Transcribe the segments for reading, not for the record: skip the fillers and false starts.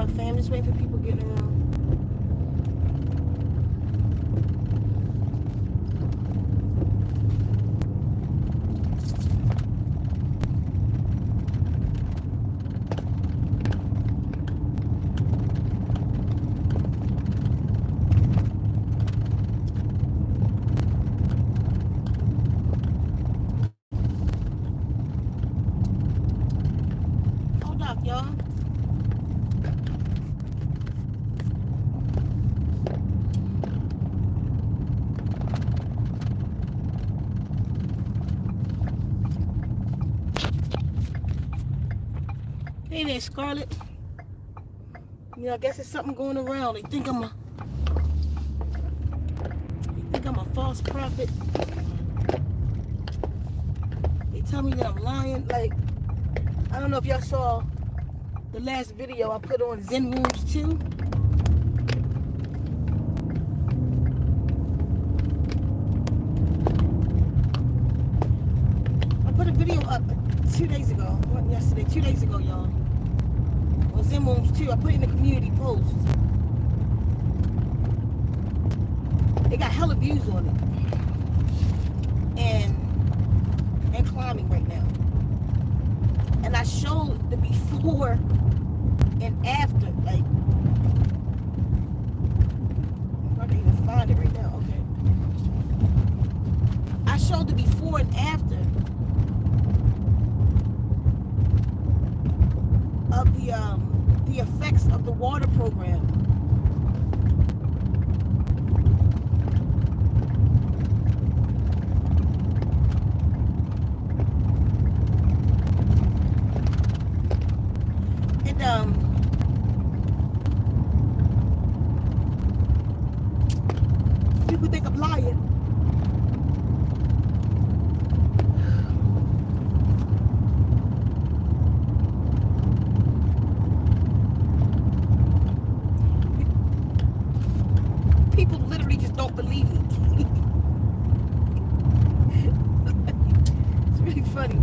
vlog, fam. Just waiting for people getting around. Hold up, y'all. Hey there, Scarlett. You know, I guess there's something going around. They think I'm a false prophet. They tell me that I'm lying. Like, I don't know if y'all saw the last video I put on Zen Wombs 2. I put a video up 2 days ago. Not yesterday, 2 days ago, y'all. On Zen Wombs 2. I put it in the community post. It got hella views on it. And climbing right now. And I showed the before and after. Like, if I can even find it right now. Okay. I showed the before and after of the effects of the water program. People think I'm lying. People literally just don't believe it. It's really funny.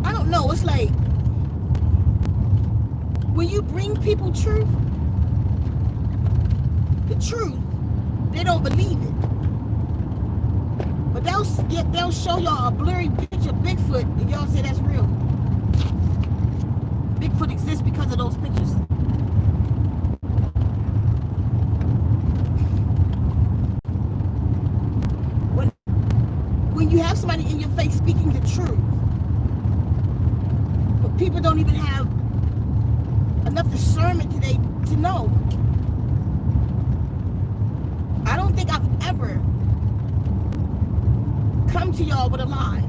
I don't know. It's like when you bring people truth, the truth, they don't believe it. But they'll show y'all a blurry picture of Bigfoot and y'all say that's real. Bigfoot exists because of those pictures. When you have somebody in your face speaking the truth, but people don't even have enough discernment today to know. I don't think I've ever come to y'all with a lie.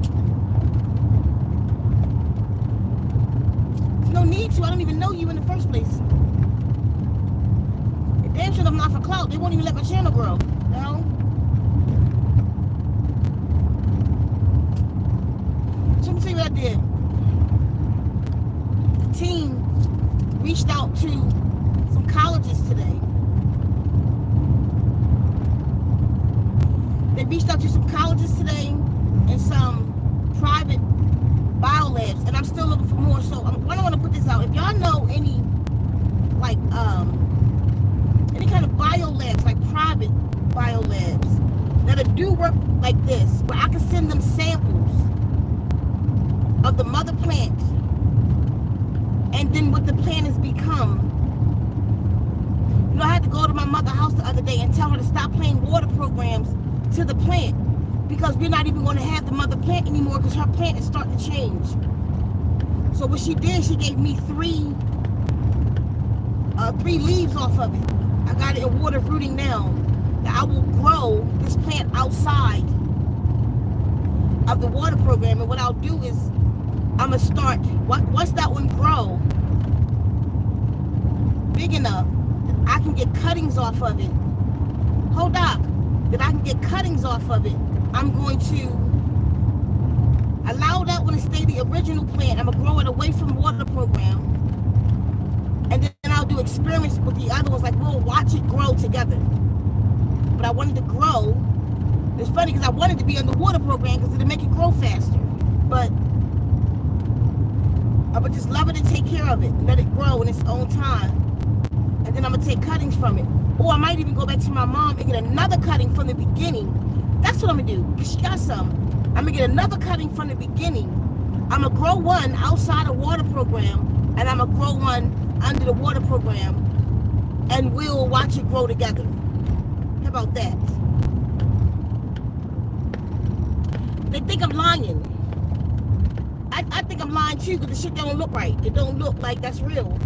There's no need to. I don't even know you in the first place. If damn sure I'm not for clout, they won't even let my channel grow. You know? So let me tell you what I did. The team reached out to some colleges today. They reached out to some colleges today and some private biolabs, and I'm still looking for more. So I don't want to put this out. If y'all know any, like, any kind of biolabs, like private biolabs that do work like this, where I can send them samples of the mother plant and then what the plant has become. You know, I had to go to my mother's house the other day and tell her to stop playing water programs to the plant because we're not even going to have the mother plant anymore because her plant is starting to change. So what she did, she gave me three leaves off of it. I got it in water rooting now. That I will grow this plant outside of the water program, and what I'll do is I'm gonna start, once that one grow big enough that I can get cuttings off of it. Hold up. That I can get cuttings off of it, I'm going to allow that one to stay the original plant. I'm going to grow it away from the water program. And then I'll do experiments with the other ones, like we'll watch it grow together. But I wanted to grow. It's funny because I wanted to be on the water program because it'll make it grow faster. But I would just love it and take care of it, let it grow in its own time, and then I'm gonna take cuttings from it. Or I might even go back to my mom and get another cutting from the beginning. That's what I'm gonna do, because she got some. I'm gonna get another cutting from the beginning. I'm gonna grow one outside the water program, and I'm gonna grow one under the water program, and we'll watch it grow together. How about that? They think I'm lying. I think I'm lying too, because the shit don't look right. It don't look like that's real.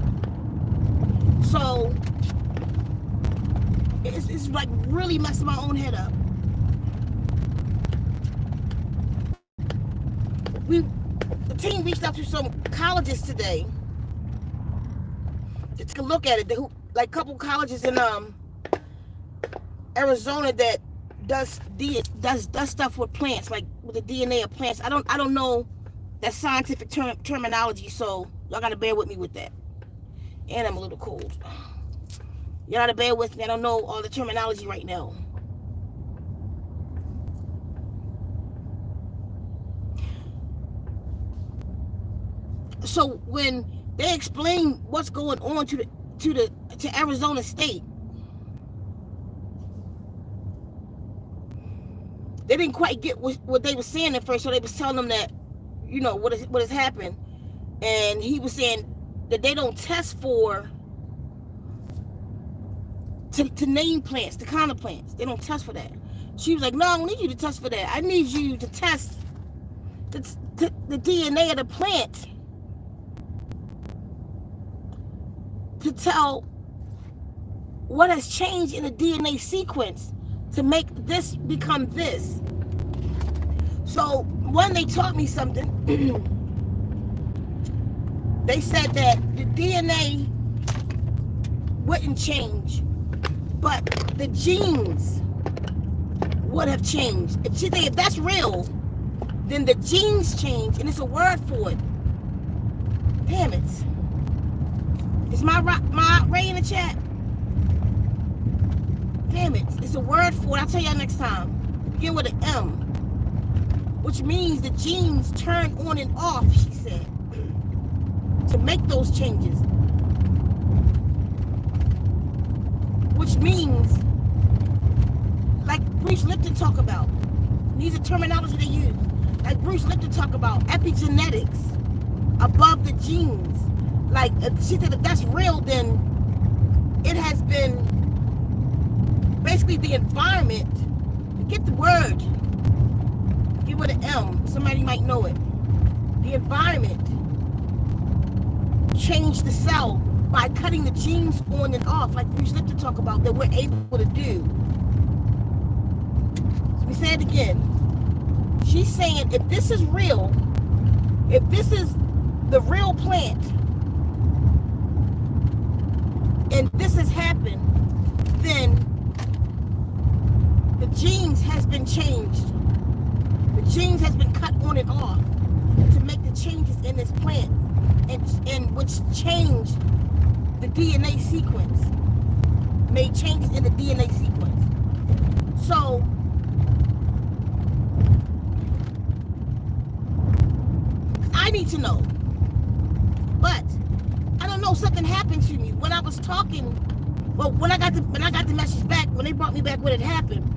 So it's like really messing my own head up. The team reached out to some colleges today to take a look at it. Like a couple colleges in Arizona that does stuff with plants, like with the DNA of plants. I don't know that scientific terminology, so y'all gotta bear with me with that. And I'm a little cold. Y'all gotta bear with me. I don't know all the terminology right now. So when they explain what's going on to Arizona State, they didn't quite get what they were saying at first. So they was telling them that, you know, what has happened, and he was saying that they don't test for to name plants, the kind of plants. They don't test for that. She was like, no, I don't need you to test for that. I need you to test the DNA of the plant to tell what has changed in the DNA sequence to make this become this. So when they taught me something, they said that the DNA wouldn't change, but the genes would have changed. If that's real, then the genes change, and it's a word for it. Damn it. Is my Ray in the chat? Damn it. It's a word for it. I'll tell y'all next time. Begin with an M, which means the genes turn on and off, she said, to make those changes. Which means, like Bruce Lipton talk about, these are terminology they use. Like Bruce Lipton talk about epigenetics above the genes. Like, she said if that's real, then it has been basically the environment. Get the word. Get with an M. Somebody might know it. The environment changed the cell by cutting the genes on and off, like Bruce Lipton talk about, that we're able to do. So we say it again. She's saying if this is real, if this is the real plant, and this has happened, then the genes has been changed. The genes has been cut on and off to make the changes in this plant, and which changed the DNA sequence, made changes in the DNA sequence. So I need to know, but I don't know, something happened to me when I was talking. Well, when I got the message back, when they brought me back what had happened,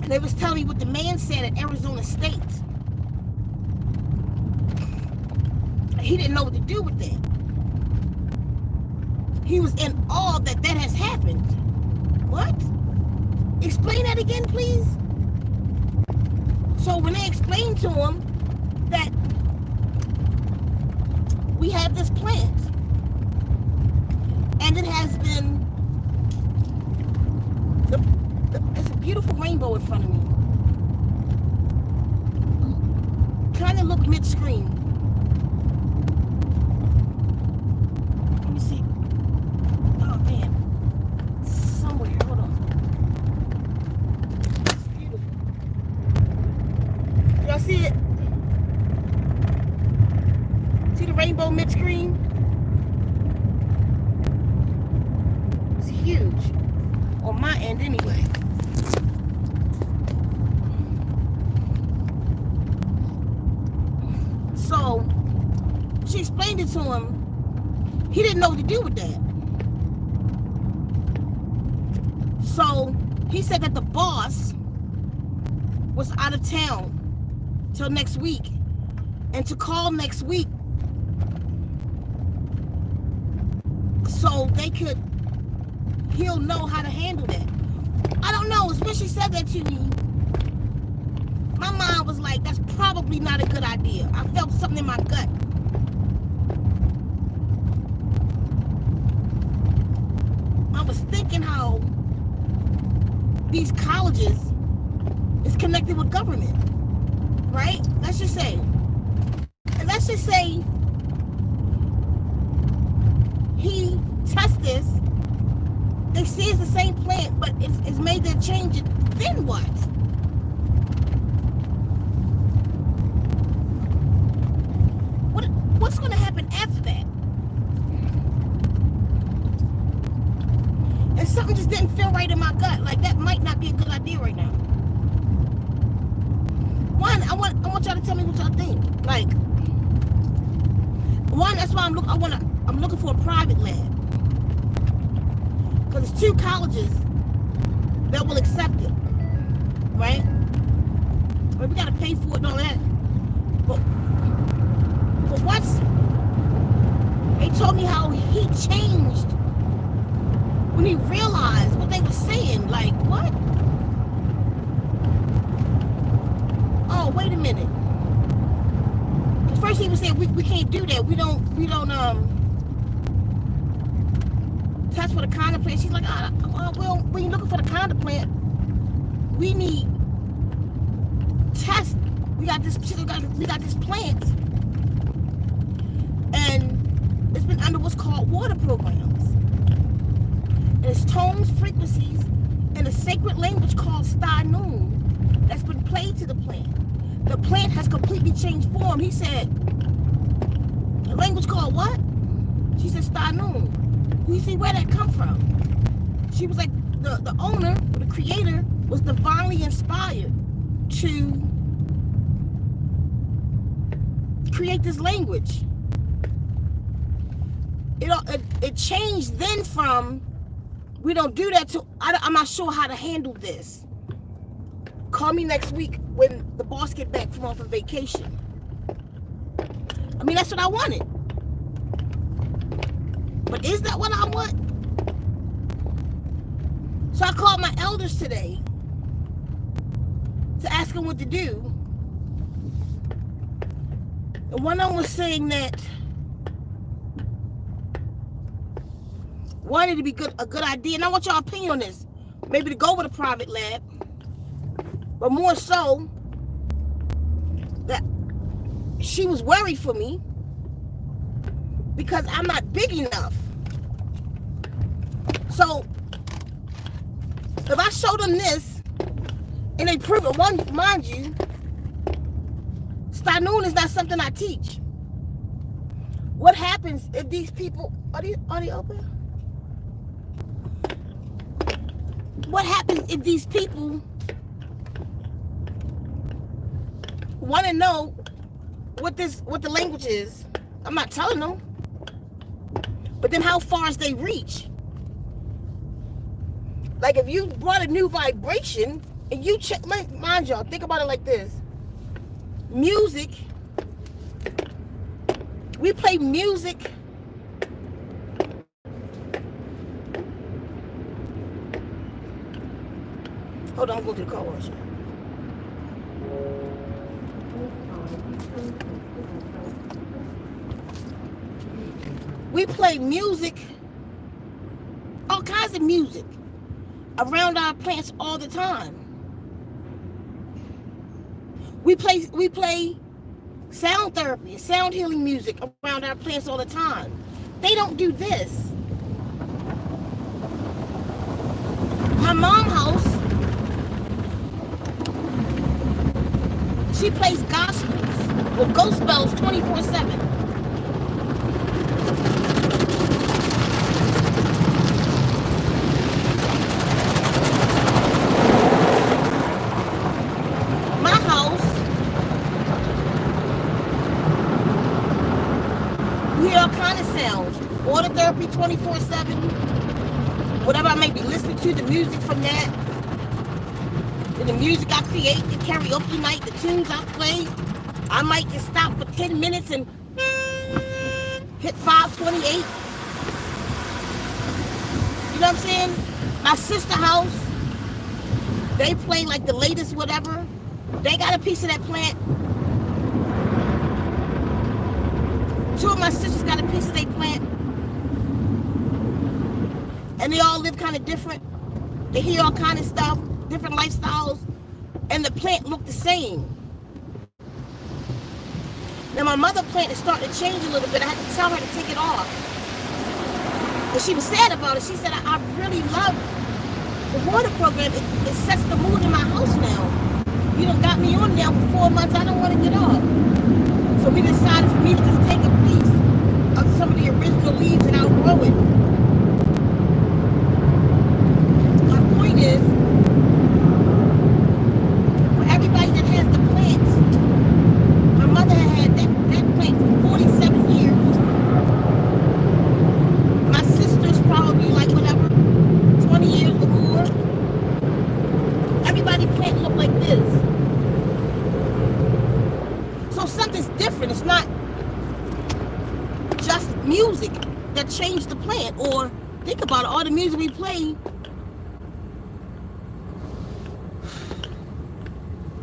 and they was telling me what the man said at Arizona State. He didn't know what to do with that. He was in awe that has happened. What? Explain that again, please. So when they explained to him that we have this plant, and it has been, it's a beautiful rainbow in front of me. Kind of look mid-screen. Let me see. Oh man, somewhere. Hold on. It's beautiful. Y'all see it? See the rainbow mid-screen? It's huge. On my end anyway. she explained it to him, he didn't know what to do with that. So he said that the boss was out of town till next week, and to call next week so he'll know how to handle that. I don't know. It's when she said that to me, my mind was like, that's probably not a good idea. I felt something in my gut. I was thinking how these colleges is connected with government, right? Let's just say he tests this, they see it's the same plant, but it's made that change. Then what? What's going to happen after that? And something just didn't feel right in my gut. Like, that might not be a good idea right now. One, I want y'all to tell me what y'all think. Like, one, that's why I'm looking for a private lab, because it's 2 colleges that will accept it, right? But we gotta pay for it and all that. But once they told me how he changed when he realized what they were saying, like, what? Oh, wait a minute. First he was saying we can't do that. We don't test for the kind of plant. She's like, well, when you're looking for the kind of plant, we need test. We got this plant, and it's been under what's called water programs. And it's tones, frequencies, and a sacred language called Noon that's been played to the plant. The plant has completely changed form. He said, a language called what? She said, Noon. You see where that come from? She was like, the owner, the creator, was divinely inspired to create this language. It changed then from, we don't do that, to, I'm not sure how to handle this. Call me next week when the boss get back from off of vacation. I mean, that's what I wanted. But is that what I want? So I called my elders today to ask them what to do. And one of them was saying that wanted to be a good idea. And I want y'all opinion on this. Maybe to go with a private lab. But more so, that she was worried for me because I'm not big enough. So, if I show them this, and they prove it, one, mind you, Stanoon is not something I teach. What happens if these people, are they open? What happens if these people want to know what the language is? I'm not telling them. But then how far as they reach? Like if you brought a new vibration and you check, mind y'all, think about it like this. Music, we play music. Hold on, I'm going to the car wash. We play music, all kinds of music, around our plants all the time. We play sound therapy, sound healing music around our plants all the time. They don't do this. My mom's house, she plays gospels with ghost bells 24/7. all kind of sounds. Water therapy 24/7. Whatever I may be listening to, the music from that. And the music I create, the karaoke night, the tunes I play. I might just stop for 10 minutes and hit 528. You know what I'm saying? My sister house, they play like the latest whatever. They got a piece of that plant. Two of my sisters got a piece of their plant. And they all live kind of different. They hear all kind of stuff, different lifestyles. And the plant look the same. Now my mother plant is starting to change a little bit. I had to tell her to take it off. But she was sad about it. She said, I really love the water program. It sets the mood in my house now. You done got me on now for 4 months. I don't want to get off. So we decided for me to just take a piece of some of the original leaves and outgrow it. My point is, for everybody that has the plants, my mother had that plant for 47 years. My sister's probably like whatever, 20 years or more. Everybody plant look like this. So something's different. It's not just music that changed the plant. Or think about it, all the music we play,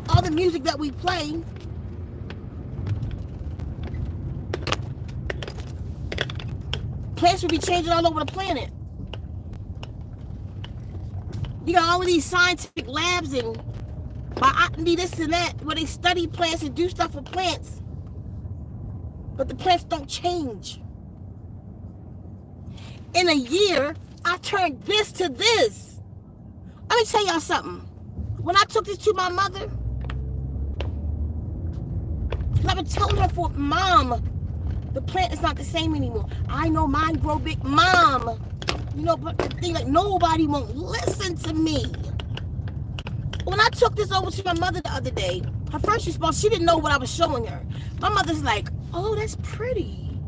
all the music that we play, plants will be changing all over the planet. You got all of these scientific labs and botany, this and that, where they study plants and do stuff with plants. But the plants don't change. In a year, I turned this to this. Let me tell y'all something. When I took this to my mother, I've been telling her for, Mom, the plant is not the same anymore. I know mine grow big. Mom, you know, but the thing, like, nobody won't listen to me. When I took this over to my mother the other day, her first response, she didn't know what I was showing her. My mother's like, oh, that's pretty.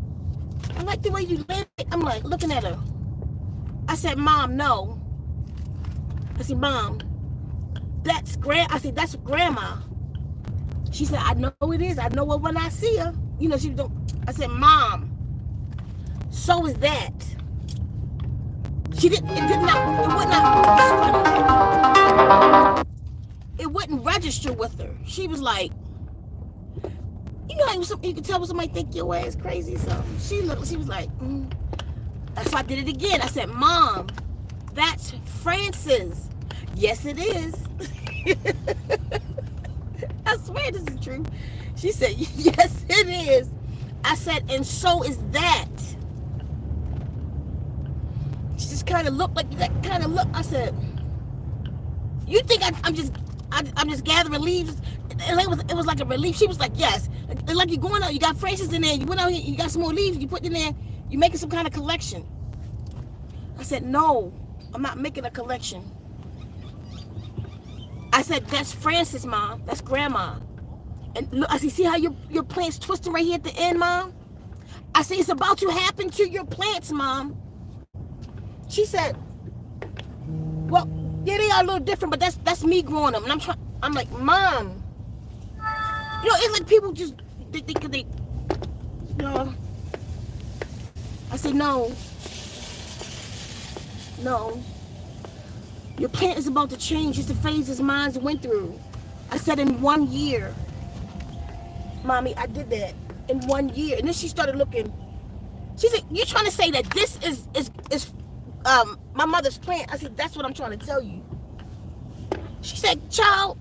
I like the way you lit it. I'm like, looking at her. I said, Mom, no. I said, Mom, that's Grandma. She said, I know it is. I know her when I see her. You know, she don't. I said, Mom, so is that. It wouldn't register with her. She was like, you know, you can tell when somebody think your ass crazy or something. She was like, So I did it again. I said, Mom, that's Francis. Yes, it is. I swear this is true. She said, yes, it is. I said, and so is that. She just kind of looked like that kind of look. I said, you think I'm just gathering leaves? And it was like a relief. She was like, yes. Like you're going out, you got Francis in there, you went out here, you got some more leaves, you put in there, you're making some kind of collection. I said, no, I'm not making a collection. I said, that's Francis, Mom. That's Grandma. And look, I said, see how your plant's twisting right here at the end, Mom? I said, it's about to happen to your plants, Mom. She said, well, yeah, they are a little different, but that's me growing them. And I'm like, Mom. You know, it's like people just, they you know. I said, no. Your plant is about to change. It's the phases mine went through. I said, in 1 year. Mommy, I did that in 1 year. And then she started looking. She said, you trying to say that this is my mother's plant? I said, that's what I'm trying to tell you. She said, child.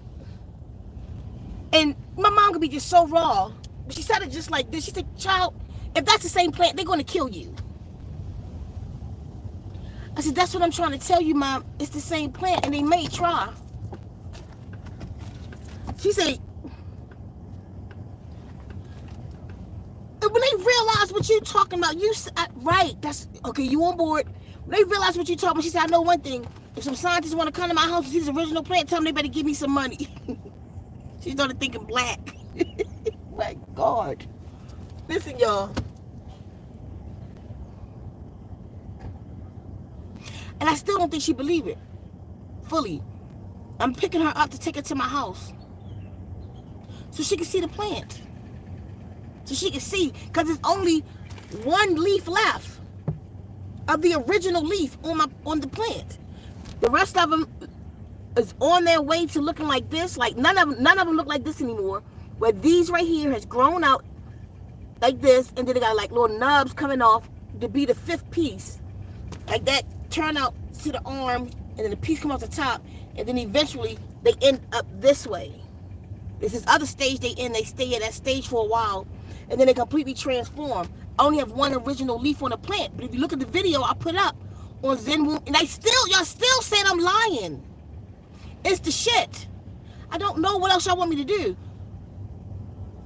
And my mom could be just so raw. But she said it just like this. She said, child, if that's the same plant, they're going to kill you. I said, that's what I'm trying to tell you, Mom. It's the same plant, and they may try. She said, and when they realize what you're talking about, right, that's, okay, you on board. When they realize what you're talking about, she said, I know one thing. If some scientists want to come to my house and see this original plant, tell them they better give me some money. She started thinking black. My God. Listen, y'all. And I still don't think she believed it fully. I'm picking her up to take her to my house so she can see the plant. So she can see, because there's only one leaf left of the original leaf on the plant. The rest of them is on their way to looking like this. Like none of them look like this anymore. Where these right here has grown out like this, and then they got like little nubs coming off to be the fifth piece. Like that turn out to the arm, and then the piece come off the top, and then eventually they end up this way. This is other stage they in. They stay at that stage for a while, and then they completely transform. I only have one original leaf on the plant, but if you look at the video I put up on Zen Wombs, and y'all still said I'm lying. It's the shit. I don't know what else y'all want me to do.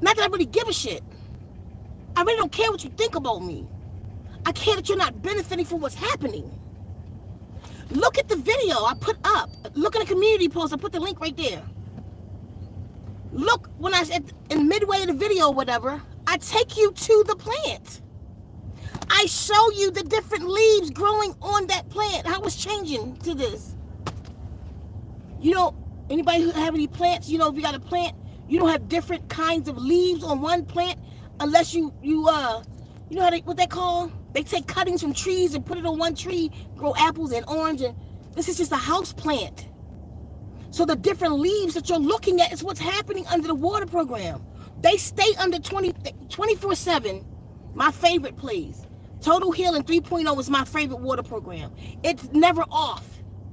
Not that I really give a shit. I really don't care what you think about me. I care that you're not benefiting from what's happening. Look at the video I put up. Look at the community post. I put the link right there. Look, when I said in midway of the video or whatever, I take you to the plant. I show you the different leaves growing on that plant, how it's changing to this. You know, anybody who have any plants, you know, if you got a plant, you don't have different kinds of leaves on one plant unless you know what they call? They take cuttings from trees and put it on one tree, grow apples and orange, and this is just a house plant. So the different leaves that you're looking at is what's happening under the water program. They stay under 24/7. My favorite place. Total Healing 3.0 is my favorite water program. It's never off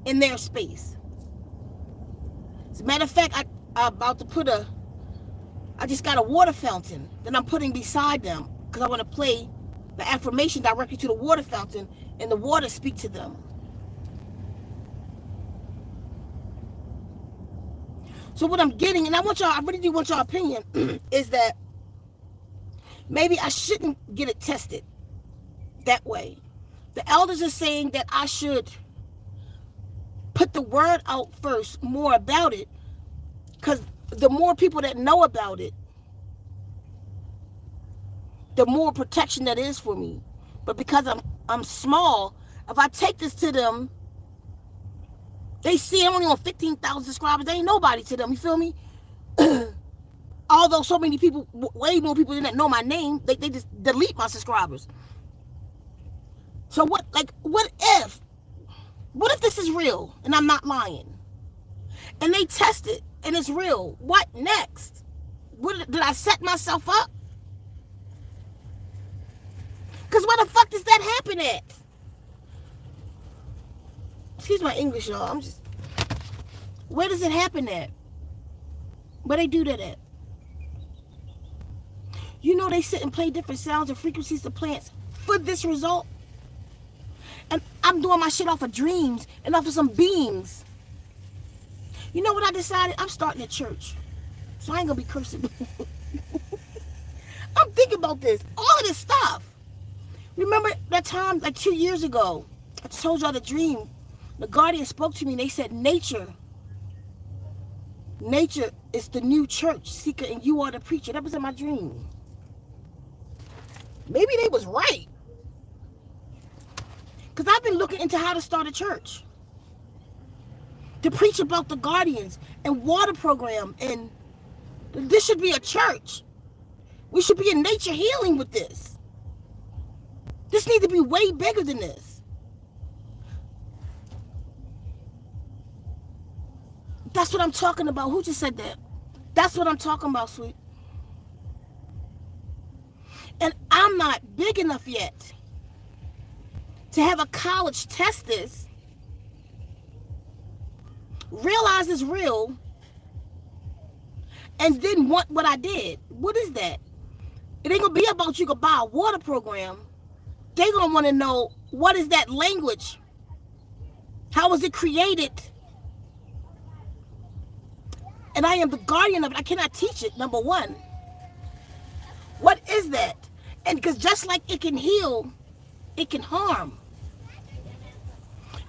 in their space. As a matter of fact, I'm about to put I just got a water fountain that I'm putting beside them because I want to play the affirmation directly to the water fountain and the water speak to them. So what I'm getting, and I really do want your opinion, is that maybe I shouldn't get it tested that way. The elders are saying that I should put the word out first, more about it, because the more people that know about it, the more protection that is for me. But because I'm small, if I take this to them, they see I'm only on 15,000 subscribers. They ain't nobody to them. You feel me? Although so many people, way more people that know my name, they just delete my subscribers. So what if this is real and I'm not lying? And they test it and it's real. What next? Did I set myself up? Because where the fuck does that happen at? Excuse my English, y'all. Where does it happen at? Where they do that at? You know they sit and play different sounds and frequencies to plants for this result. And I'm doing my shit off of dreams and off of some beings. You know what I decided? I'm starting a church. So I ain't gonna be cursing. I'm thinking about this. All of this stuff. Remember that time, like 2 years ago, I told y'all the dream. The guardian spoke to me and they said, nature is the new church, Ceka, and you are the preacher. That was in my dream. Maybe they was right. Because I've been looking into how to start a church. To preach about the guardians and water program. And this should be a church. We should be in nature healing with this. This needs to be way bigger than this. That's what I'm talking about. Who just said that? That's what I'm talking about, sweet. And I'm not big enough yet to have a college test this, realize it's real, and then want what I did. What is that? It ain't gonna be about you can buy a water program. They're gonna want to know, what is that language? How was it created? And I am the guardian of it. I cannot teach it, number one. What is that? And because just like it can heal, it can harm.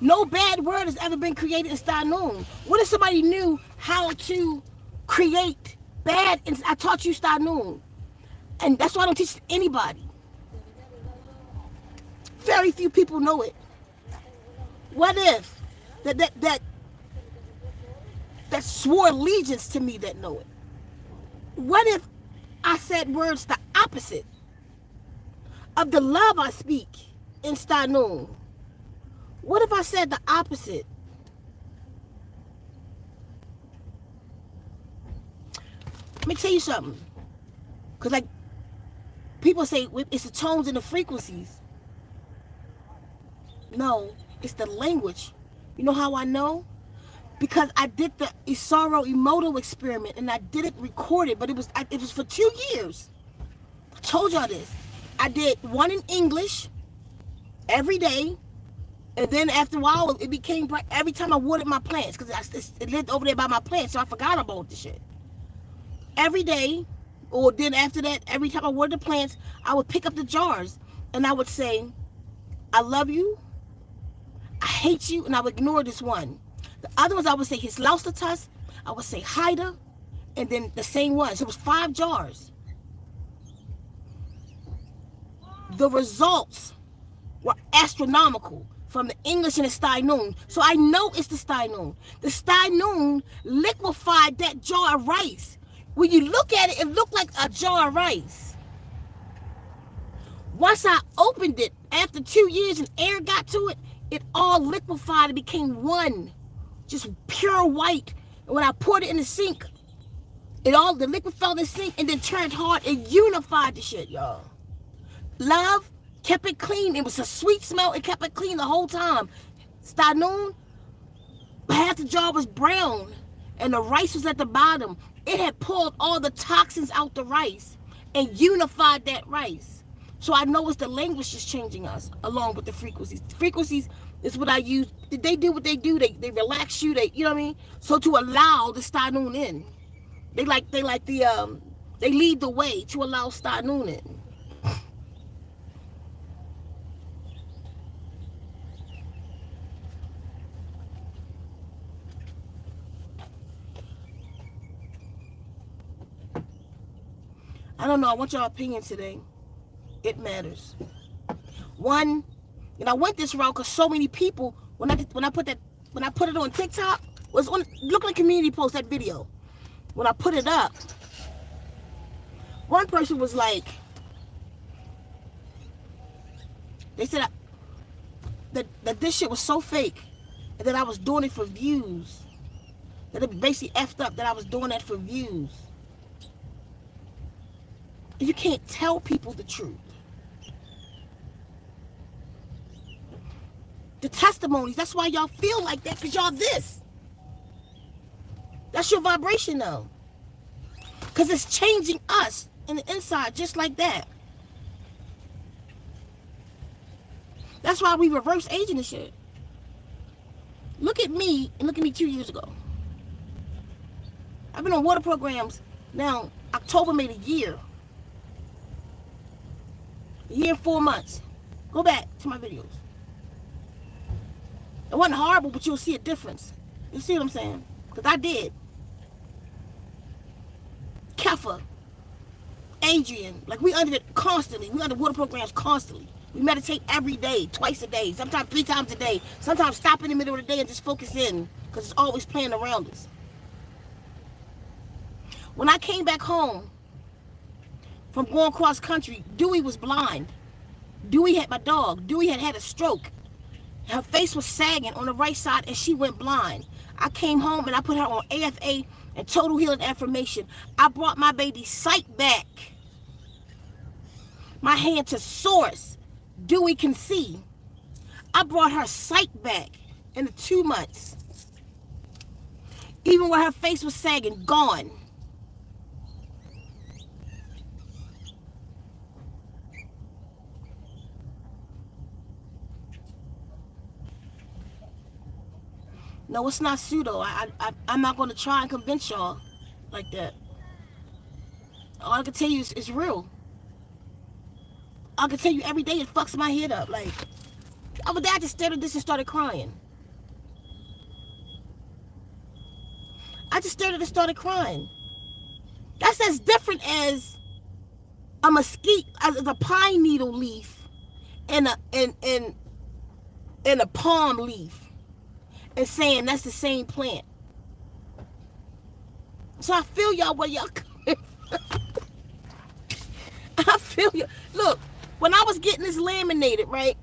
No bad word has ever been created in Star Noon. What if somebody knew how to create bad? And I taught you Star Noon. And that's why I don't teach anybody. Very few people know it. What if that swore allegiance to me that know it? What if I said words the opposite of the love I speak in Stanun? What if I said the opposite? Let me tell you something. Because like people say it's the tones and the frequencies. No, it's the language. You know how I know? Because I did the Isaro Emoto experiment and I did it recorded, but it was for 2 years. I told y'all this. I did one in English every day, and then after a while it became every time I watered my plants, because it lived over there by my plants, so I forgot about the shit. Every day, or then after that, every time I watered the plants, I would pick up the jars and I would say, I love you, I hate you, and I would ignore this one. The other ones I would say his laustatus, I would say Haida, and then the same one. So it was 5 jars. The results were astronomical from the English and the Steinun. So I know it's the Steinun. The Steinun liquefied that jar of rice. When you look at it, it looked like a jar of rice. Once I opened it, after 2 years and air got to it, it all liquefied and became one. Just pure white. And when I poured it in the sink, the liquid fell in the sink and then turned hard and unified the shit, y'all. Love kept it clean. It was a sweet smell. It kept it clean the whole time. Stanoon, half the jar was brown and the rice was at the bottom. It had pulled all the toxins out the rice and unified that rice. So I know it's the language just changing us along with the frequencies. The frequencies is what I use. They do what they do. They relax you. You know what I mean? So to allow the Stanoon in, they lead the way to allow Stanoon in. I don't know. I want your opinion today. It matters. One, and I went this route because so many people, when I put it on TikTok, look at the community post, that video. When I put it up, one person was like, they said that this shit was so fake and that I was doing it for views. That it basically effed up that I was doing that for views. You can't tell people the truth. The testimonies, that's why y'all feel like that, because y'all this. That's your vibration though. Because it's changing us in the inside just like that. That's why we reverse aging and shit. Look at me, and look at me 2 years ago. I've been on water programs now. October made a year. A year and 4 months. Go back to my videos. It wasn't horrible, but you'll see a difference. You see what I'm saying? Because I did. Kefa, Adrian, like we under it constantly. We under water programs constantly. We meditate every day, twice a day, sometimes 3 times a day. Sometimes stop in the middle of the day and just focus in, because it's always playing around us. When I came back home from going cross country, Dewey was blind. Dewey had my dog. Dewey had a stroke. Her face was sagging on the right side and she went blind. I came home and I put her on AFA and total healing affirmation. I brought my baby's sight back. My hand to source. Dewey can see. I brought her sight back in the 2 months. Even where her face was sagging, gone. No, it's not pseudo. I'm not going to try and convince y'all like that. All I can tell you is it's real. I can tell you every day it fucks my head up. Like, the other day I just stared at this and started crying. I just stared at it and started crying. That's as different as a mesquite, as a pine needle leaf and a palm leaf. and saying that's the same plant. So I feel y'all where y'all coming from. I feel you. Look, when I was getting this laminated, right,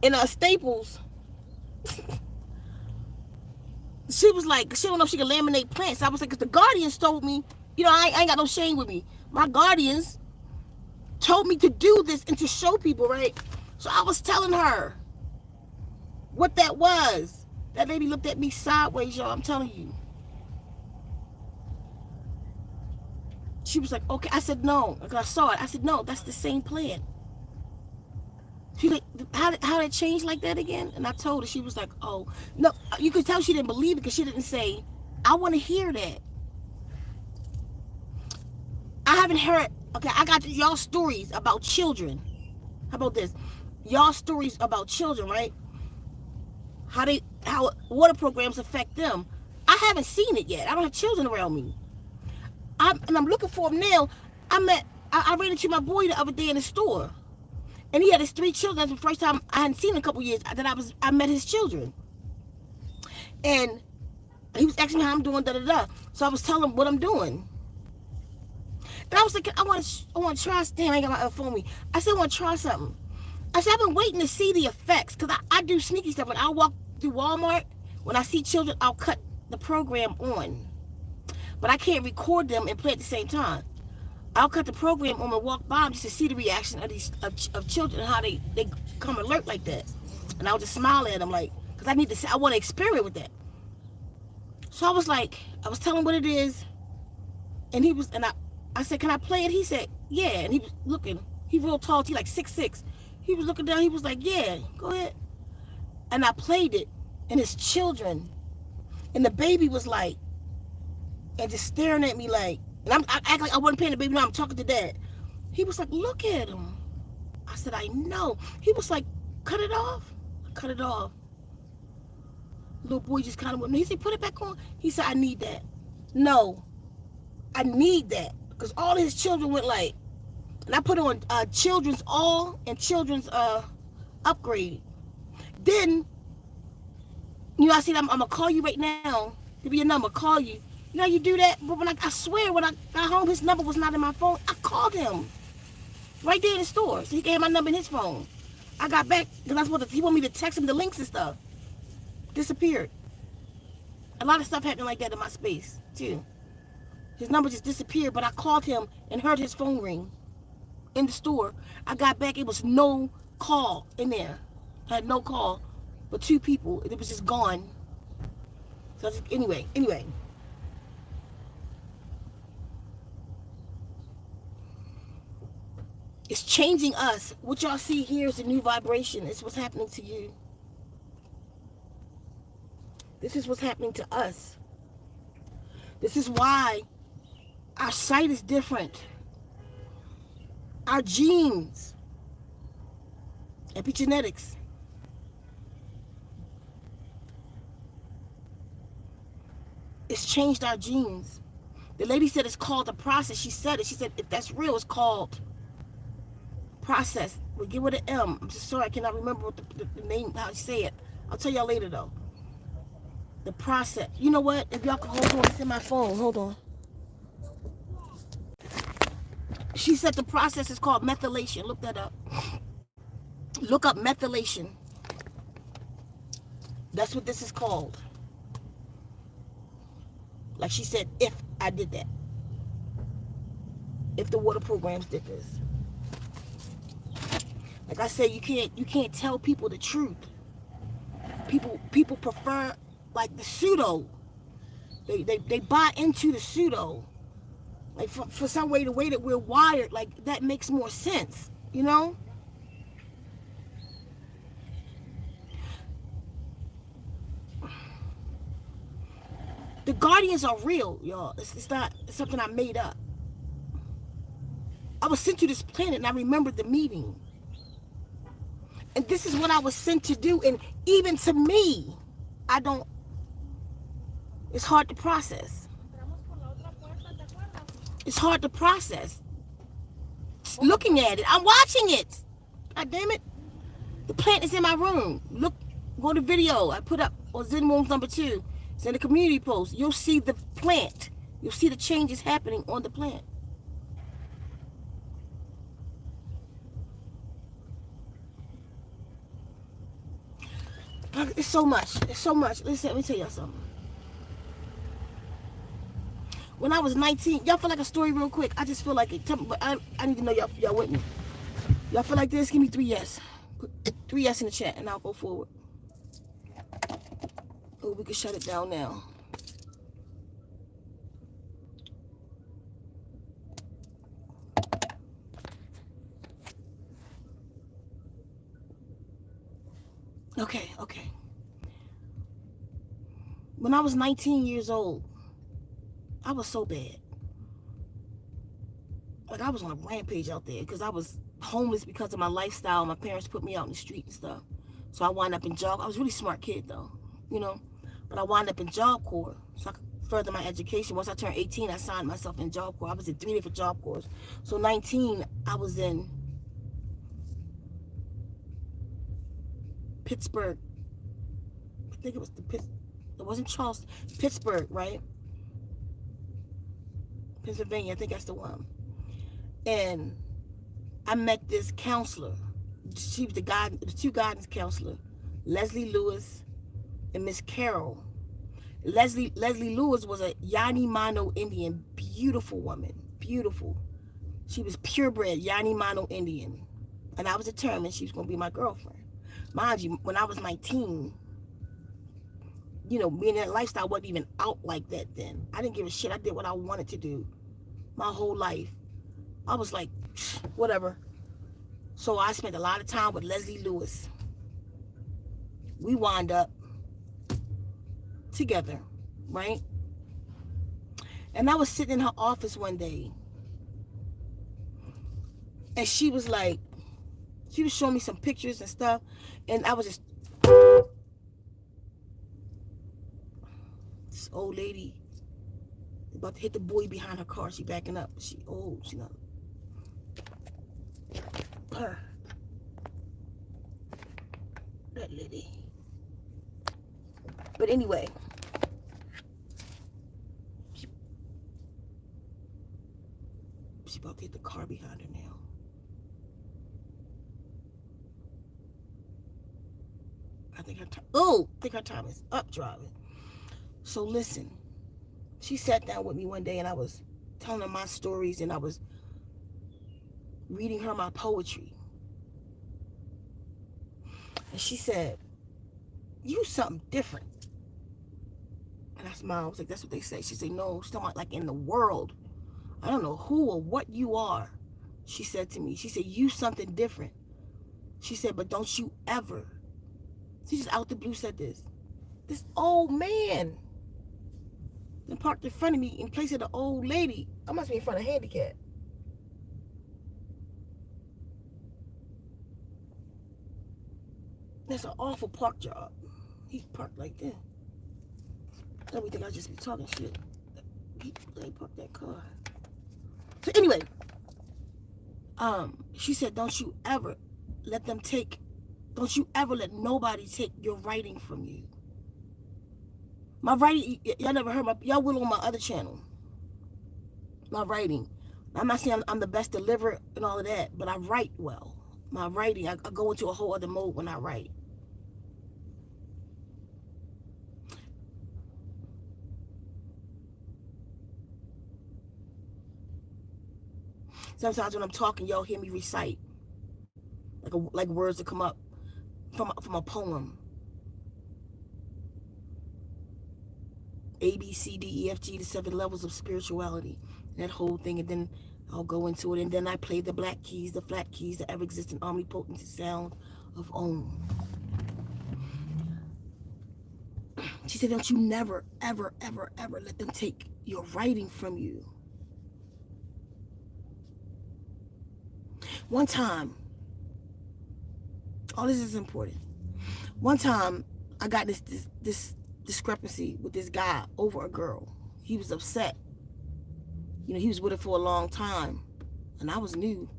in Staples, she was like, she don't know if she can laminate plants. I was like, because the Guardians told me, you know, I ain't got no shame with me. My Guardians told me to do this and to show people, right? So I was telling her what that was. That lady looked at me sideways, y'all. I'm telling you. She was like, okay. I said, no. Because I saw it. I said, no, that's the same plant. She like, how did it change like that again? And I told her. She was like, oh. No, you could tell she didn't believe it because she didn't say, I want to hear that. I haven't heard. Okay, I got y'all stories about children. How about this? Y'all stories about children, right? How water programs affect them. I haven't seen it yet. I don't have children around me. And I'm looking for them now. I ran into my boy the other day in the store, and he had his 3 children. That's the first time I hadn't seen him in a couple years that I met his children. And he was asking me how I'm doing, So I was telling him what I'm doing. And I was like, I want to try. Damn, I ain't got my phone with me. I said, I want to try something. I said, I've been waiting to see the effects because I do sneaky stuff. When I walk through Walmart, when I see children, I'll cut the program on. But I can't record them and play at the same time. I'll cut the program on and walk by them just to see the reaction of these of children and how they come alert like that. And I'll just smile at them like, because I want to experiment with that. So I was like, I was telling him what it is, and I said, can I play it? He said, yeah. And he was looking. He real tall. He like 6'6". He was looking down. He was like, yeah, go ahead. And I played it, and his children, and the baby was like, and just staring at me like, and I act like I wasn't paying the baby. Now I'm talking to dad. He was like, look at him. I said, I know. He was like, cut it off. I cut it off. Little boy just kind of went. He said, put it back on. He said, I need that. No, I need that. Because all his children went like, and I put on children's all and children's upgrade. Then, you know, I said, I'm going to call you right now. Give me your number, call you. You know how you do that? But when I swear, when I got home, his number was not in my phone. I called him right there in the store. So he gave my number in his phone. I got back because he wanted me to text him the links and stuff. Disappeared. A lot of stuff happened like that in my space, too. His number just disappeared, but I called him and heard his phone ring in the store. I got back. It was no call in there. I had no call, but 2 people. It was just gone. So anyway. It's changing us. What y'all see here is a new vibration. It's what's happening to you. This is what's happening to us. This is why our sight is different. Our genes. Epigenetics. It's changed our genes. The lady said it's called a process. She said it. She said, if that's real, it's called process. We'll give it an M. I'm just sorry, I cannot remember what the name, how to say it. I'll tell y'all later, though. The process. You know what? If y'all can hold on, it's in my phone. Hold on. She said the process is called methylation. Look that up. Look up methylation. That's what this is called. Like she said, if I did that. If the water programs did this. Like I said, you can't tell people the truth. People prefer like the pseudo. They buy into the pseudo. Like for some way, the way that we're wired, like that makes more sense, you know? The guardians are real, y'all. It's not something I made up. I was sent to this planet and I remembered the meeting. And this is what I was sent to do. And even to me, it's hard to process. It's hard to process. Looking at it. I'm watching it. God damn it. The plant is in my room. Look, Go to video I put up on ZenWombs #2. It's in the community post. You'll see the plant. You'll see the changes happening on the plant. It's so much. It's so much. Listen, let me tell y'all something. When I was 19, y'all feel like a story real quick? I just feel like it. But I need to know y'all with me. Y'all feel like this? Give me 3 yes. Put 3 yes in the chat, and I'll go forward. Oh, we can shut it down now. Okay. When I was 19 years old, I was so bad. Like, I was on a rampage out there because I was homeless because of my lifestyle. My parents put me out in the street and stuff. So I wound up in job. I was a really smart kid, though, you know. But I wound up in Job Corps so I could further my education. Once I turned 18, I signed myself in Job Corps. I was in 3 different Job Corps. So 19, I was in Pittsburgh. I think it was it wasn't Charleston. Pittsburgh, right? Pennsylvania, I think that's the one. And I met this counselor. She was it was 2 guidance counselors, Leslie Lewis and Miss Carol. Leslie Lewis was a Yanomami Indian, beautiful woman, beautiful. She was purebred Yanomami Indian, and I was determined she was going to be my girlfriend. Mind you, when I was 19, you know, being in that lifestyle wasn't even out like that then. I didn't give a shit. I did what I wanted to do my whole life. I was like, whatever. So I spent a lot of time with Leslie Lewis. We wound up together, right? And I was sitting in her office one day, and she was showing me some pictures and stuff, and I was just, this old lady about to hit the boy behind her car. She backing up. She not her. That lady. But anyway, she about to hit the car behind her now. I think her time is up driving. So listen, she sat down with me one day, and I was telling her my stories, and I was reading her my poetry. And she said, "You something different." And I smiled. I was like, "That's what they say." She said, "No, she's talking about like in the world. I don't know who or what you are." She said to me, she said, "You something different." She said, "But don't you ever." She just out the blue said this. This old man then parked in front of me in place of the old lady. I must be in front of handicap. That's an awful park job. He parked like that. Let me think I just be talking shit. He parked that car. So anyway, she said, don't you ever let nobody take your writing from you. My writing, y'all never heard y'all will on my other channel. My writing. I'm not saying I'm the best deliverer and all of that, but I write well. My writing, I go into a whole other mode when I write. Sometimes when I'm talking, y'all hear me recite, like words that come up from a poem. A, B, C, D, E, F, G, the 7 levels of spirituality, that whole thing, and then I'll go into it, and then I play the black keys, the flat keys, the ever-existent omnipotent sound of Om. She said, don't you never, ever, ever, ever let them take your writing from you. One time, all this is important. One time, I got this discrepancy with this guy over a girl. He was upset. You know, he was with her for a long time, and I was new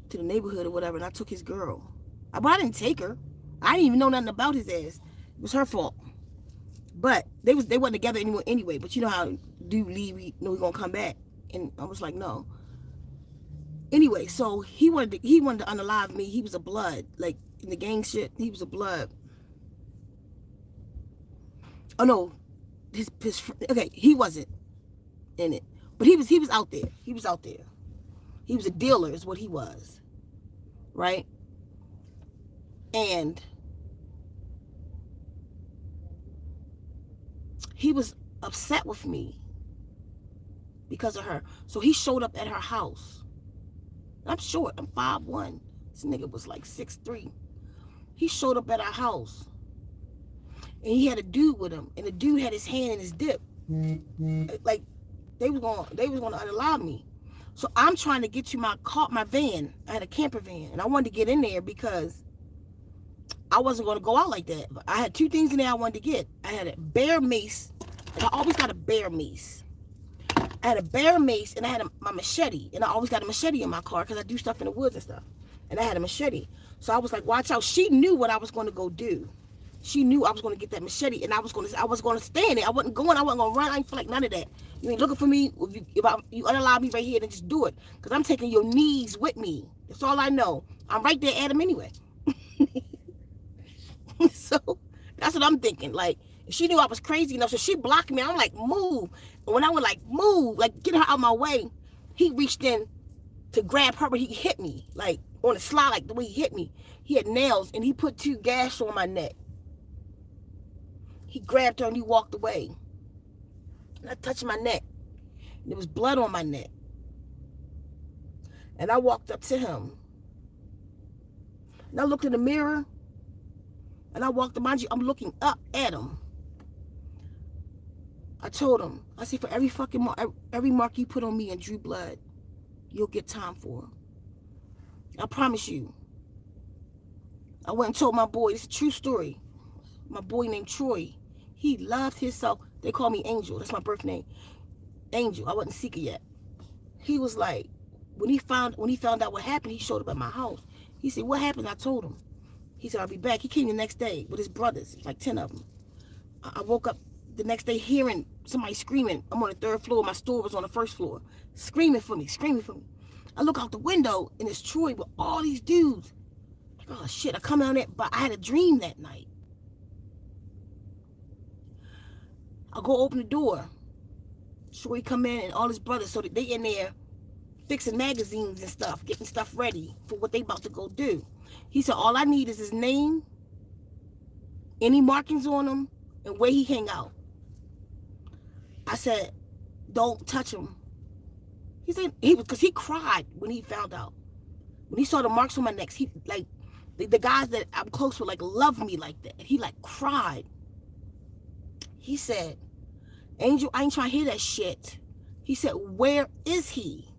to the neighborhood or whatever, and I took his girl. But I didn't take her. I didn't even know nothing about his ass. It was her fault. But they wasn't together anyway. But you know how dude leave, he know he gonna come back. And I was like, no. Anyway, so he wanted to unalive me. He was a blood. Like in the gang shit, he was a blood. Oh no. His okay, he wasn't in it. But he was out there. He was out there. He was a dealer is what he was. Right? And he was upset with me because of her. So he showed up at her house. I'm short. I'm 5'1". This nigga was like 6'3". He showed up at our house. And he had a dude with him. And the dude had his hand in his dip. Like, they was gonna unalive me. So I'm trying to get to my van. I had a camper van. And I wanted to get in there because I wasn't going to go out like that. But I had two things in there I wanted to get. I had a bear mace. And I always got a bear mace. I had a bear mace and I had my machete. And I always got a machete in my car because I do stuff in the woods and stuff. And I had a machete. So I was like, watch out. She knew what I was going to go do. She knew I was going to get that machete and I was going to stand there. I wasn't going to run. I ain't feel like none of that. You ain't looking for me. If you unalive me right here, then just do it. Because I'm taking your knees with me. That's all I know. I'm right there at him anyway. So that's what I'm thinking. Like, she knew I was crazy enough, so she blocked me. I'm like, move. And when I would like move, like get her out of my way, he reached in to grab her, but he hit me like on the slide, like the way he hit me. He had nails and he put 2 gashes on my neck. He grabbed her and he walked away. And I touched my neck. And there was blood on my neck. And I walked up to him. And I looked in the mirror. And I walked, mind you, I'm looking up at him. I told him, I said, for every fucking every mark you put on me and drew blood, you'll get time for him. I promise you. I went and told my boy, this is a true story. My boy named Troy. He loved himself. They call me Angel. That's my birth name. Angel. I wasn't Ceka yet. He was like, when he found out what happened, he showed up at my house. He said, what happened? I told him. He said, I'll be back. He came the next day with his brothers, like 10 of them. I woke up the next day hearing somebody screaming. I'm on the 3rd floor. My store was on the 1st floor. Screaming for me, screaming for me. I look out the window and it's Troy with all these dudes. Like, oh shit, I come out there, but I had a dream that night. I go open the door. Troy come in and all his brothers, so they in there fixing magazines and stuff, getting stuff ready for what they about to go do. He said, all I need is his name, any markings on him, and where he hang out. I said, don't touch him. He said, because he cried when he found out. When he saw the marks on my neck, he like, the guys that I'm close with, like, love me like that. He, like, cried. He said, Angel, I ain't trying to hear that shit. He said, where is he?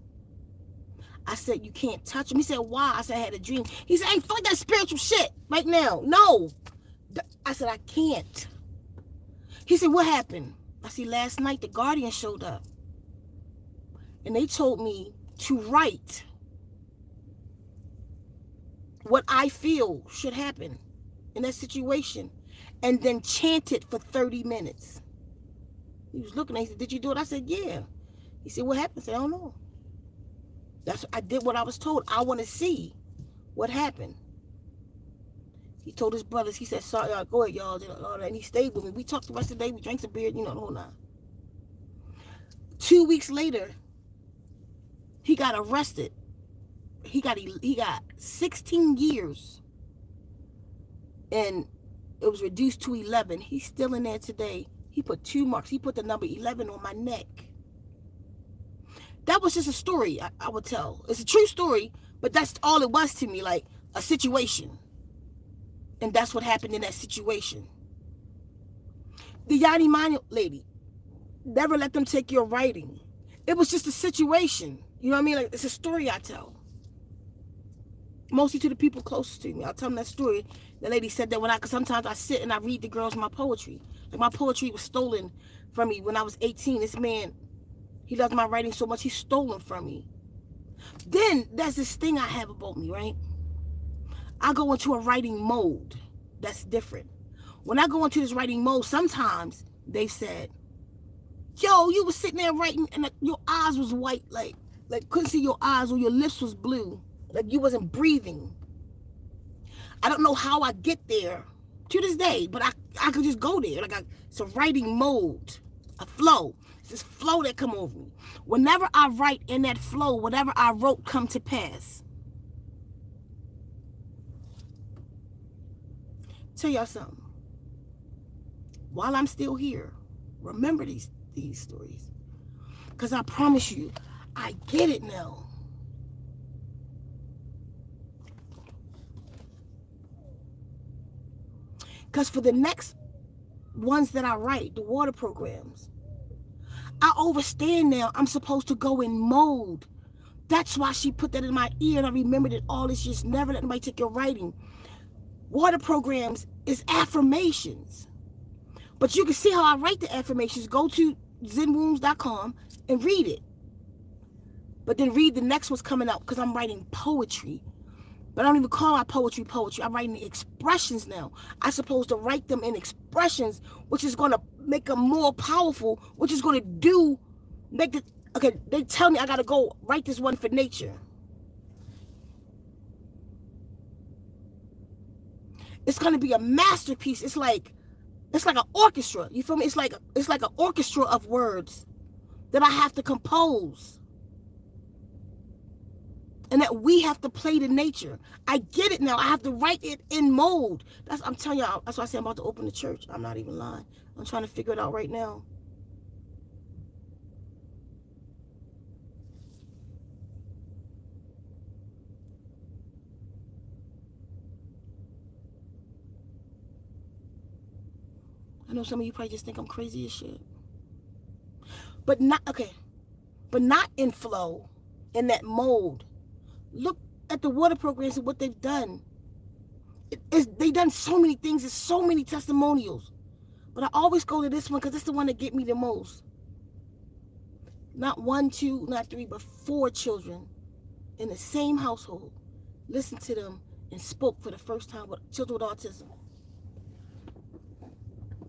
I said, you can't touch him. He said, why? I said, I had a dream. He said, hey, fuck that spiritual shit right now. No. I said, I can't. He said, what happened? I said, last night the Guardian showed up. And they told me to write what I feel should happen in that situation. And then chant it for 30 minutes. He was looking at me. He said, did you do it? I said, yeah. He said, what happened? I said, I don't know. I did what I was told. I want to see what happened. He told his brothers, he said, sorry, go ahead, y'all. And he stayed with me. We talked the rest of the day. We drank some beer, the whole nine. 2 weeks later, he got arrested. He got 16 years. And it was reduced to 11. He's still in there today. He put 2 marks. He put the number 11 on my neck. That was just a story I would tell. It's a true story, but that's all it was to me, like a situation. And that's what happened in that situation. The Yanni Manu lady, never let them take your writing. It was just a situation. You know what I mean? Like, it's a story I tell. Mostly to the people closest to me. I'll tell them that story. The lady said that because sometimes I sit and I read the girls my poetry. Like, my poetry was stolen from me when I was 18. This man, he loved my writing so much, he stolen from me. Then there's this thing I have about me, right? I go into a writing mode. That's different. When I go into this writing mode, sometimes they said, yo, you was sitting there writing and your eyes was white, like couldn't see your eyes, or your lips was blue, like you wasn't breathing. I don't know how I get there to this day, but I could just go there. It's a writing mode, a flow. It's this flow that come over me. Whenever I write in that flow, whatever I wrote come to pass. Tell y'all something. While I'm still here, remember these stories. Because I promise you, I get it now. Because for the next ones that I write, the water programs, I understand now I'm supposed to go in mode. That's why she put that in my ear, and I remembered it all this years. Never let anybody take your writing. Water programs is affirmations. But you can see how I write the affirmations. Go to ZenWombs.com and read it. But then read the next one's coming out, because I'm writing poetry. But I don't even call my poetry. I'm writing the expressions now. I'm supposed to write them in expressions, which is going to make them more powerful, which is going to okay, they tell me I got to go write this one for nature. It's going to be a masterpiece. It's like an orchestra. You feel me? It's like an orchestra of words that I have to compose. And that we have to play to nature. I get it now. I have to write it in mode. I'm telling y'all, that's why I say I'm about to open the church. I'm not even lying. I'm trying to figure it out right now. I know some of you probably just think I'm crazy as shit. But not in flow, in that mode. Look at the water programs and what they've done. They've done so many things. There's so many testimonials. But I always go to this one because it's the one that get me the most. Not 1, 2, not 3, but 4 children in the same household. Listened to them and spoke for the first time with children with autism.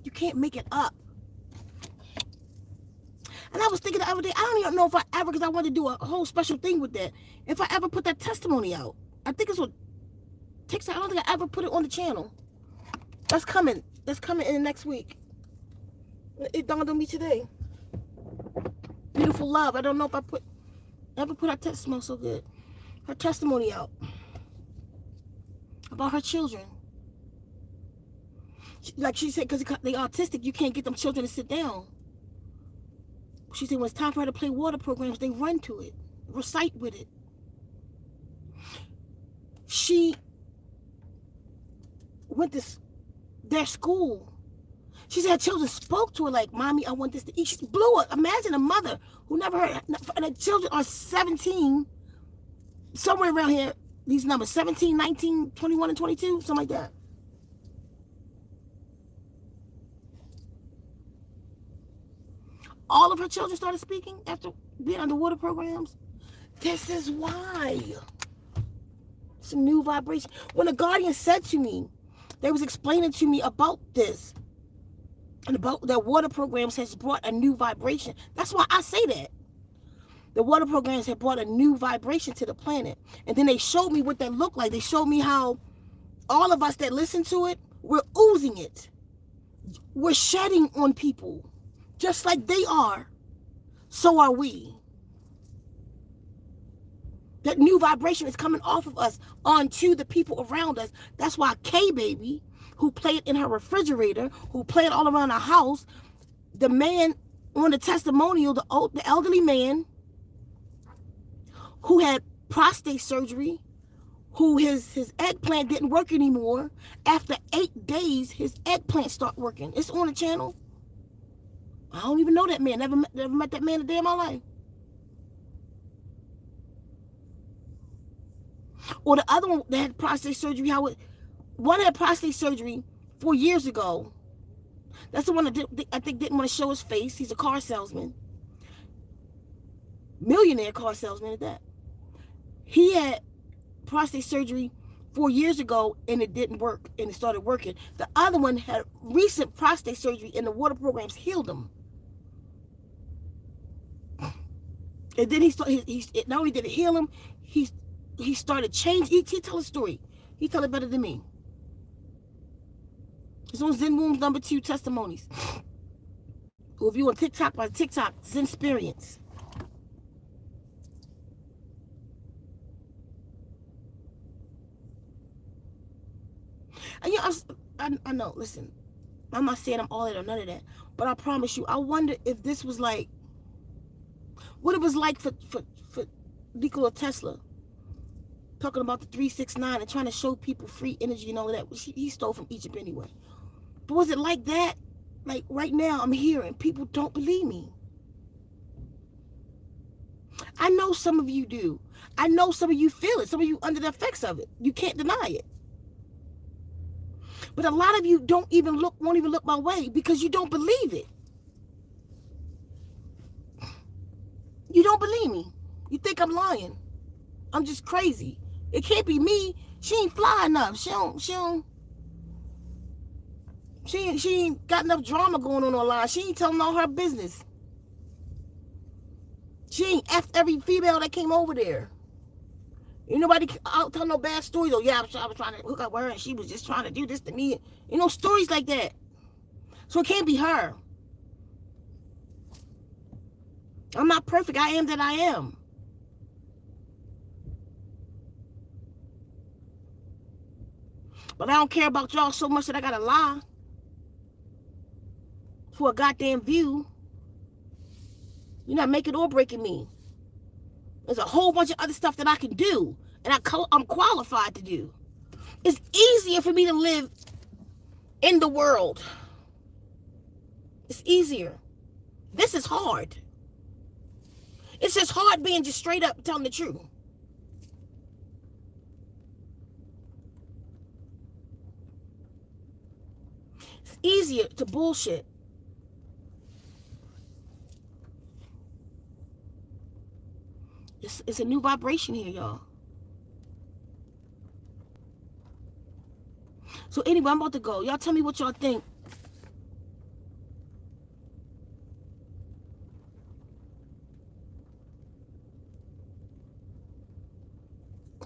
You can't make it up. And I was thinking the other day, I don't even know if I ever, because I wanted to do a whole special thing with that, if I ever put that testimony out. I think it's what takes. I don't think I ever put it on the channel. That's coming. That's coming in next week. It dawned on me today. Beautiful love. I don't know if I ever put her testimony, so good. Her testimony out about her children. Like she said, because they're autistic, you can't get them children to sit down. She said when it's time for her to play water programs, they run to it, recite with it. She went to their school. She said her children spoke to her like, Mommy, I want this to eat. She blew her. Imagine a mother who never heard, and the children are 17, somewhere around here, these numbers, 17, 19, 21, and 22, something like that. All of her children started speaking after being on the water programs. This is why. It's a new vibration. When the Guardian said to me, they was explaining to me about this, and about that water programs has brought a new vibration. That's why I say that. The water programs have brought a new vibration to the planet. And then they showed me what that looked like. They showed me how all of us that listen to it, we're oozing it. We're shedding on people. Just like they are, so are we. That new vibration is coming off of us onto the people around us. That's why K-Baby, who played in her refrigerator, who played all around the house, the man on the testimonial, the elderly man who had prostate surgery, who his eggplant didn't work anymore. After 8 days, his eggplant started working. It's on the channel. I don't even know that man. Never met that man a day in my life. Or the other one that had prostate surgery. One had prostate surgery 4 years ago. That's the one that I think didn't want to show his face. He's a car salesman. Millionaire car salesman at that. He had prostate surgery 4 years ago and it didn't work and it started working. The other one had recent prostate surgery and the water programs healed him. And then not only did it heal him, he started changing. He tell a story. He tell it better than me. It's on Zen Wombs #2 testimonies. Or if you on TikTok, by TikTok, Zen Experience. And you know, I know, listen, I'm not saying I'm all that or none of that, but I promise you, I wonder if this was like, what it was like for Nikola Tesla, talking about the 369 and trying to show people free energy and all of that. He stole from Egypt anyway. But was it like that? Like right now, I'm hearing people don't believe me. I know some of you do. I know some of you feel it. Some of you under the effects of it. You can't deny it. But a lot of you won't even look my way because you don't believe it. You don't believe me. You think I'm lying. I'm just crazy. It can't be me. She ain't fly enough. She ain't got enough drama going on online. She ain't telling all her business. She ain't effed every female that came over there. Ain't nobody out telling no bad stories. Oh yeah, I was trying to hook up with her and she was just trying to do this to me. You know, stories like that. So it can't be her. I'm not perfect. I am that I am. But I don't care about y'all so much that I gotta lie for a goddamn view. You're not making or breaking me. There's a whole bunch of other stuff that I can do, and I'm qualified to do. It's easier for me to live in the world. It's easier. This is hard. It's just hard being just straight up telling the truth. It's easier to bullshit. It's a new vibration here, y'all. So anyway, I'm about to go. Y'all tell me what y'all think.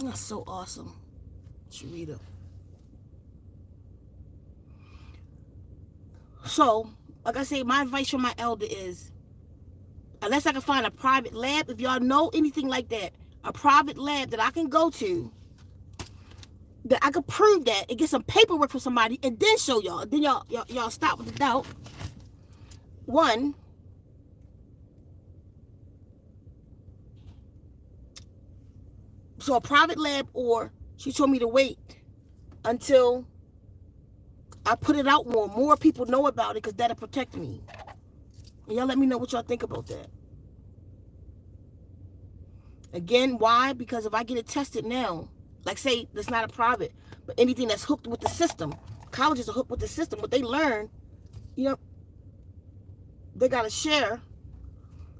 That's so awesome, Sharita. So, like I say, my advice from my elder is, unless I can find a private lab, if y'all know anything like that, a private lab that I can go to, that I could prove that and get some paperwork from somebody and then show y'all. Then y'all stop with the doubt. One, so a private lab, or she told me to wait until I put it out more people know about it, because that'll protect me. And y'all let me know what y'all think about that. Again, why? Because if I get it tested now, like say that's not a private, but anything that's hooked with the system, colleges are hooked with the system, what they learn, you know, they gotta share.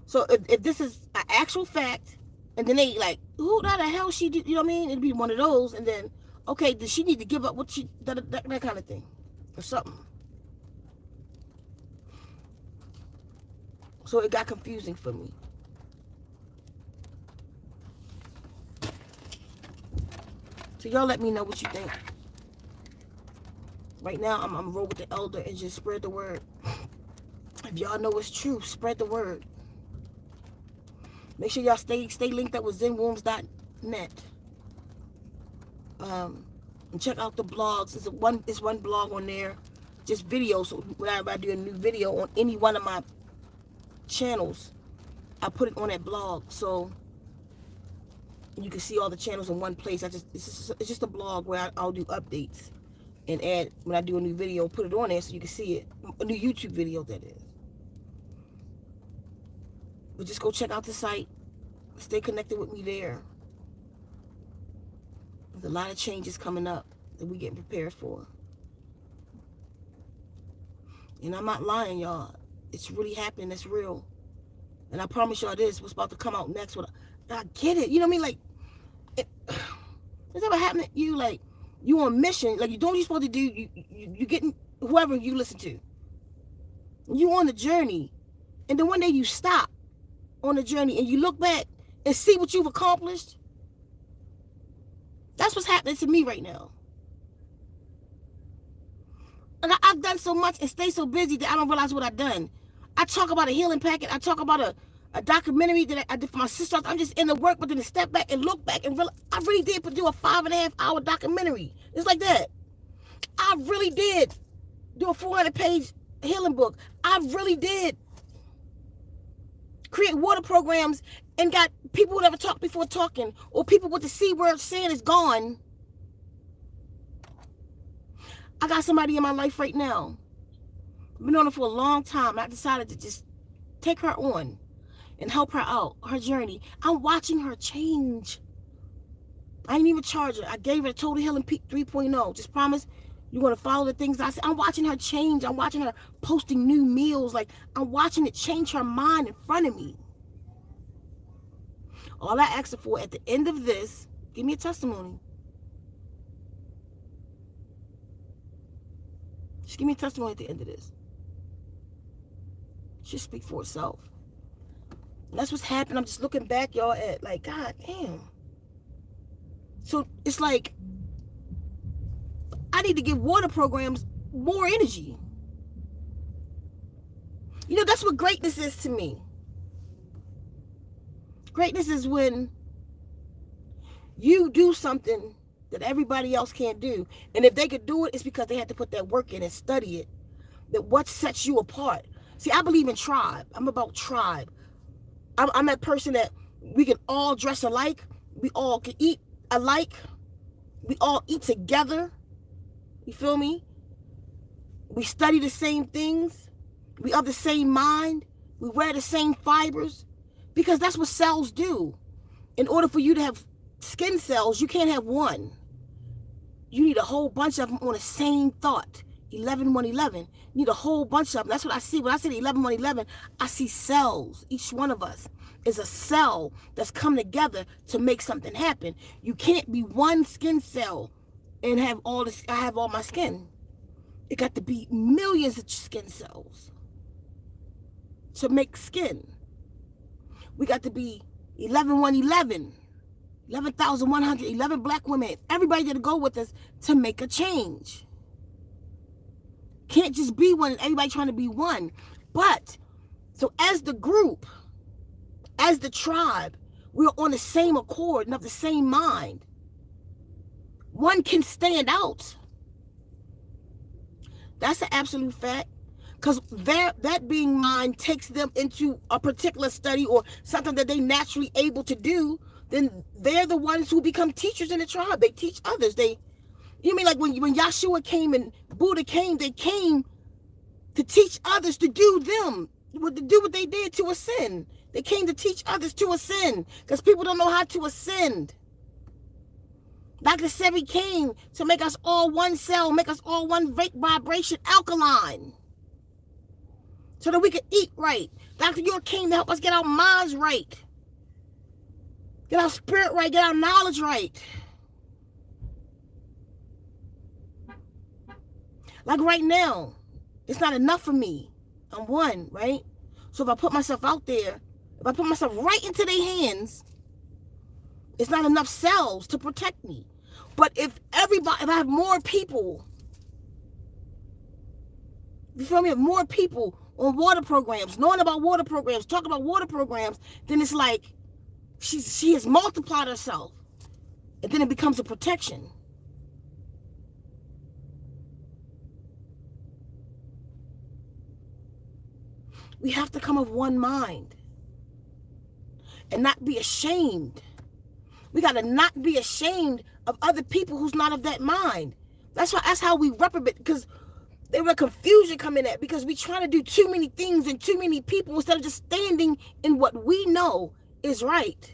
So if this is an actual fact, and then they like, who the hell she did, you know what I mean? It'd be one of those, and then, okay, does she need to give up what she, that kind of thing, or something. So it got confusing for me. So y'all let me know what you think. Right now, I'm roll with the elder and just spread the word. If y'all know it's true, spread the word. Make sure y'all stay linked up with ZenWombs.net. And check out the blogs. It's one blog on there, just videos. So whenever I do a new video on any one of my channels, I put it on that blog, so you can see all the channels in one place. It's just a blog where I'll do updates and add, when I do a new video, put it on there so you can see it. A new YouTube video, that is. But just go check out the site. Stay connected with me there. There's a lot of changes coming up that we're getting prepared for. And I'm not lying, y'all. It's really happening. It's real. And I promise y'all this, what's about to come out next. I get it. You know what I mean? Like, has ever happened to you? Like, You on mission. Like, you doing what you're supposed to do. You getting whoever you listen to. You on the journey. And then one day you stop on the journey and you look back and see what you've accomplished. That's what's happening to me right now. And I've done so much and stay so busy that I don't realize what I've done. I talk about a healing packet. I talk about a documentary that I did for my sister. I'm just in the work, but then to step back and look back and realize I really did do a 5.5-hour documentary. It's like that. I really did do a 400-page healing book. I really did create water programs and got people who never talked before talking, or people with the C word saying it's gone. I got somebody in my life right now. I've been on her for a long time. I decided to just take her on and help her out, her journey. I'm watching her change. I didn't even charge her. I gave her a Total Healing Peak 3.0. Just promise you're going to follow the things I said. I'm watching her change. I'm watching her posting new meals. Like, I'm watching it change her mind in front of me. All I asked her for at the end of this, give me a testimony. Just give me a testimony at the end of this. Just speak for itself. And that's what's happening. I'm just looking back, y'all, at like, God damn. So it's like, I need to give water programs more energy. You know, that's what greatness is to me. Greatness is when you do something that everybody else can't do. And if they could do it, it's because they had to put that work in and study it. That what sets you apart. See, I believe in tribe. I'm about tribe. I'm that person that we can all dress alike. We all can eat alike. We all eat together. You feel me? We study the same things. We are the same mind. We wear the same fibers. Because that's what cells do. In order for you to have skin cells, you can't have one. You need a whole bunch of them on the same thought. 11, 1, 11. You need a whole bunch of them. That's what I see. When I say 11, 1, 11, I see cells. Each one of us is a cell that's come together to make something happen. You can't be one skin cell and have all this. I have all my skin. It got to be millions of skin cells to make skin. We got to be 11, 1, 11. 11,100, 11 black women. Everybody got to go with us to make a change. Can't just be one and everybody trying to be one. But, so as the group, as the tribe, we're on the same accord and of the same mind. One can stand out. That's an absolute fact. Because that being mind takes them into a particular study or something that they naturally able to do. Then they're the ones who become teachers in the tribe. They teach others. You mean like when Yahshua came and Buddha came, they came to teach others to do them, to do what they did to ascend. They came to teach others to ascend because people don't know how to ascend. Dr. Sebi came to make us all one cell, make us all one vibration alkaline so that we could eat right. Dr. York came to help us get our minds right, get our spirit right, get our knowledge right. Like right now, it's not enough for me. I'm one, right? So if I put myself out there, if I put myself right into their hands, it's not enough cells to protect me. But if I have more people, you feel me? If more people on water programs, knowing about water programs, talking about water programs, then it's like she has multiplied herself. And then it becomes a protection. We have to come of one mind and not be ashamed. We got to not be ashamed of other people who's not of that mind. That's how we reprobate, because there were confusion coming at, because we trying to do too many things and too many people instead of just standing in what we know is right.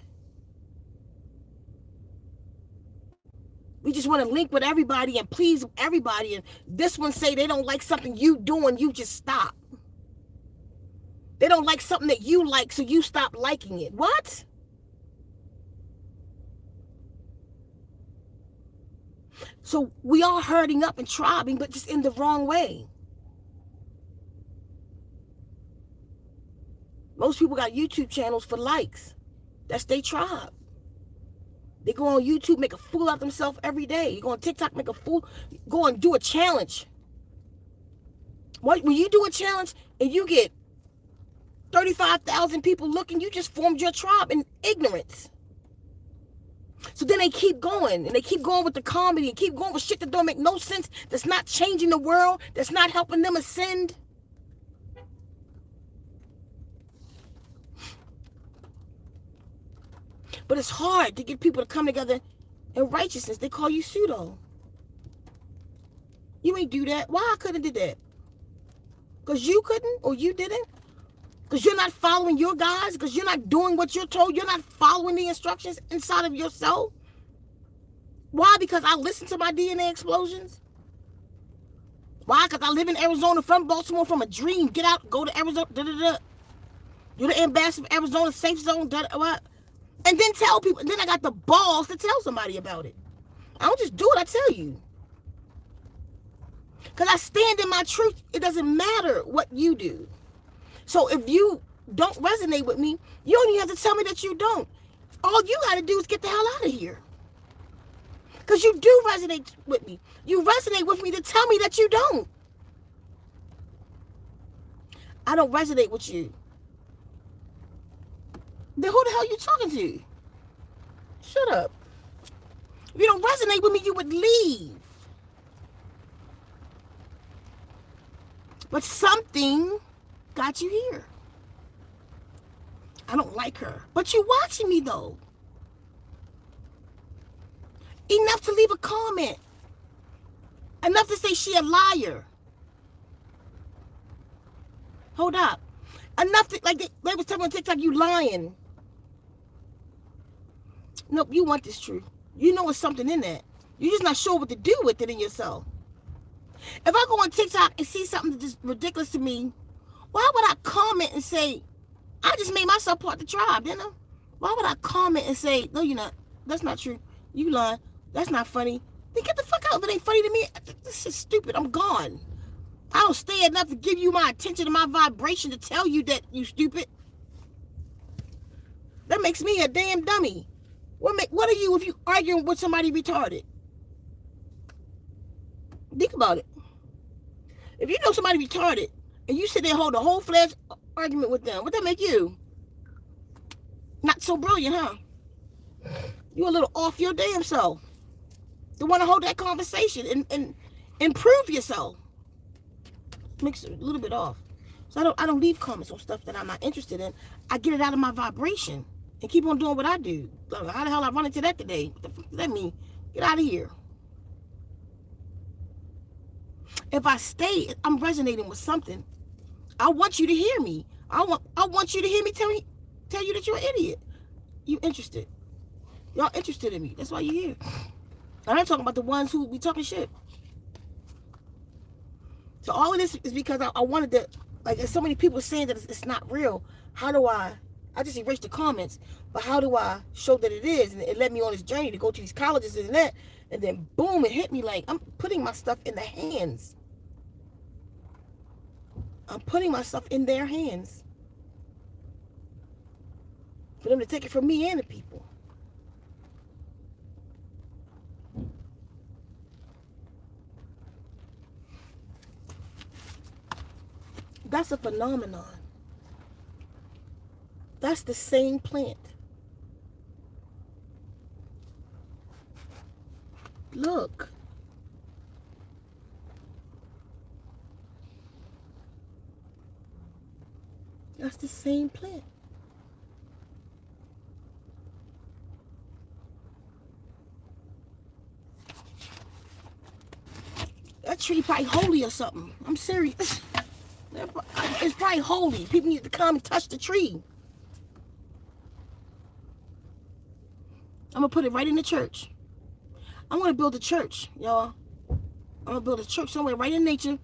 We just want to link with everybody and please everybody. And this one say they don't like something you doing, you just stop. They don't like something that you like, so you stop liking it. What? So we are herding up and tribing, but just in the wrong way. Most people got YouTube channels for likes. That's their tribe. They go on YouTube, make a fool out of themselves every day. You go on TikTok, make a fool. Go and do a challenge. When you do a challenge and you get 35,000 people looking, you just formed your tribe in ignorance. So then they keep going, and they keep going with the comedy, and keep going with shit that don't make no sense, that's not changing the world, that's not helping them ascend. But it's hard to get people to come together in righteousness. They call you pseudo. You ain't do that. Why I couldn't do that? Because you couldn't, or you didn't? Because you're not following your guides? Because you're not doing what you're told? You're not following the instructions inside of yourself? Why? Because I listen to my DNA explosions? Why? Because I live in Arizona, from Baltimore, from a dream. Get out, go to Arizona, da-da-da. You're the ambassador of Arizona, safe zone, da-da-da. And then tell people, and then I got the balls to tell somebody about it. I don't just do it, I tell you. Because I stand in my truth. It doesn't matter what you do. So if you don't resonate with me, you don't even have to tell me that you don't. All you got to do is get the hell out of here. Because you do resonate with me. You resonate with me to tell me that you don't. I don't resonate with you. Then who the hell are you talking to? Shut up. If you don't resonate with me, you would leave. But something got you here. I don't like her. But you're watching me, though. Enough to leave a comment. Enough to say she a liar. Hold up. Enough to, like they was telling me on TikTok, you lying. Nope, you want this truth. You know it's something in that. You're just not sure what to do with it in yourself. If I go on TikTok and see something that's just ridiculous to me, why would I comment and say, I just made myself part of the tribe, didn't I? Why would I comment and say, no, you're not. That's not true. You lying. That's not funny. Then get the fuck out. If it ain't funny to me, this is stupid. I'm gone. I don't stay enough to give you my attention and my vibration to tell you that you stupid. That makes me a damn dummy. What are you if you arguing with somebody retarded? Think about it. If you know somebody retarded and you sit there and hold a whole fledged argument with them, what that make you? Not so brilliant, huh? You a little off your damn self. To want to hold that conversation and improve yourself. Makes it a little bit off. So I don't leave comments on stuff that I'm not interested in. I get it out of my vibration and keep on doing what I do. How the hell I run into that today? What the fuck does that mean? Get out of here. If I stay, I'm resonating with something. I want you to hear me. I want you to hear me tell you that you're an idiot. You interested. Y'all interested in me. That's why you're here. I'm not talking about the ones who be talking shit. So all of this is because I wanted to, like, there's so many people saying that it's not real. How do I just erased the comments, but how do I show that it is? And it led me on this journey to go to these colleges and that, and then boom, it hit me like I'm putting my stuff in the hands. I'm putting my stuff in their hands. For them to take it from me and the people. That's a phenomenon. That's the same plant. Look. That's the same plant. That tree probably holy or something. I'm serious. It's probably holy. People need to come and touch the tree. I'm going to put it right in the church. I'm going to build a church, y'all. I'm going to build a church somewhere right in nature.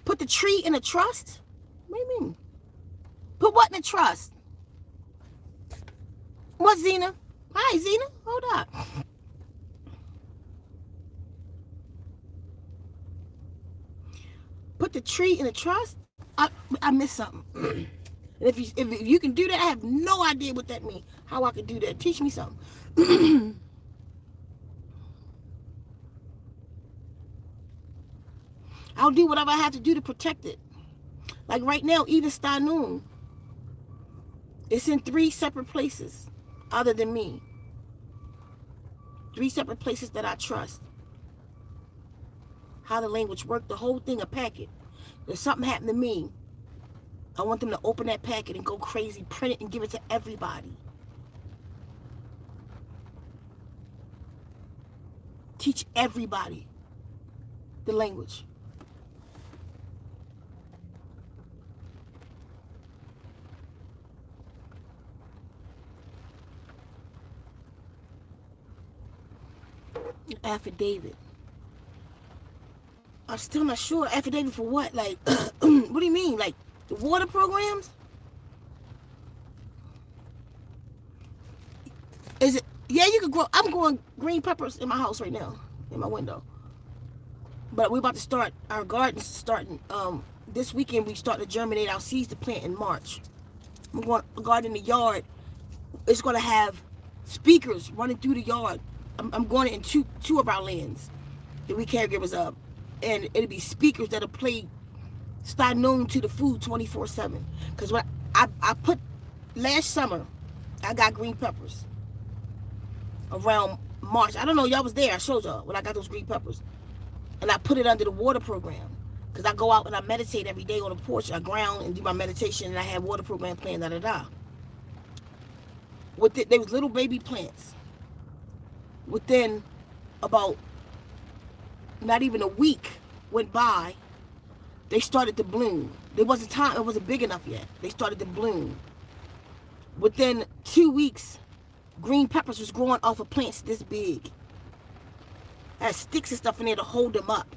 Put the tree in a trust? What do you mean? Put what in a trust? What, Zena? Hi, Zena. Hold up. put the tree in the trust, I missed something. And if you can do that, I have no idea what that means. How I could do that? Teach me something. I'll do whatever I have to do to protect it. Like right now, even Stanoon, it's in 3 separate places other than me. 3 separate places that I trust. How the language works, the whole thing a packet. If something happened to me, I want them to open that packet and go crazy, print it and give it to everybody. Teach everybody the language. Affidavit. I'm still not sure. Affidavit for what? Like, what do you mean? Like, the water programs? Is it? Yeah, you could grow. I'm growing green peppers in my house right now, in my window. But we're about to start our gardens. Starting this weekend, we start to germinate our seeds to plant in March. I'm going to garden in the yard. It's going to have speakers running through the yard. I'm going in two of our lands that we caregivers of, and it'll be speakers that'll play start known to the food 24/7. Because when I put last summer, I got green peppers around March. I don't know, y'all was there. I showed y'all when I got those green peppers, and I put it under the water program because I go out and I meditate every day on the porch. I ground and do my meditation, and I have water program planned. With it, there was little baby plants. Within about not even a week went by, they started to bloom. There wasn't time, it wasn't big enough yet. They started to bloom. Within 2 weeks, green peppers was growing off of plants this big. I had sticks and stuff in there to hold them up,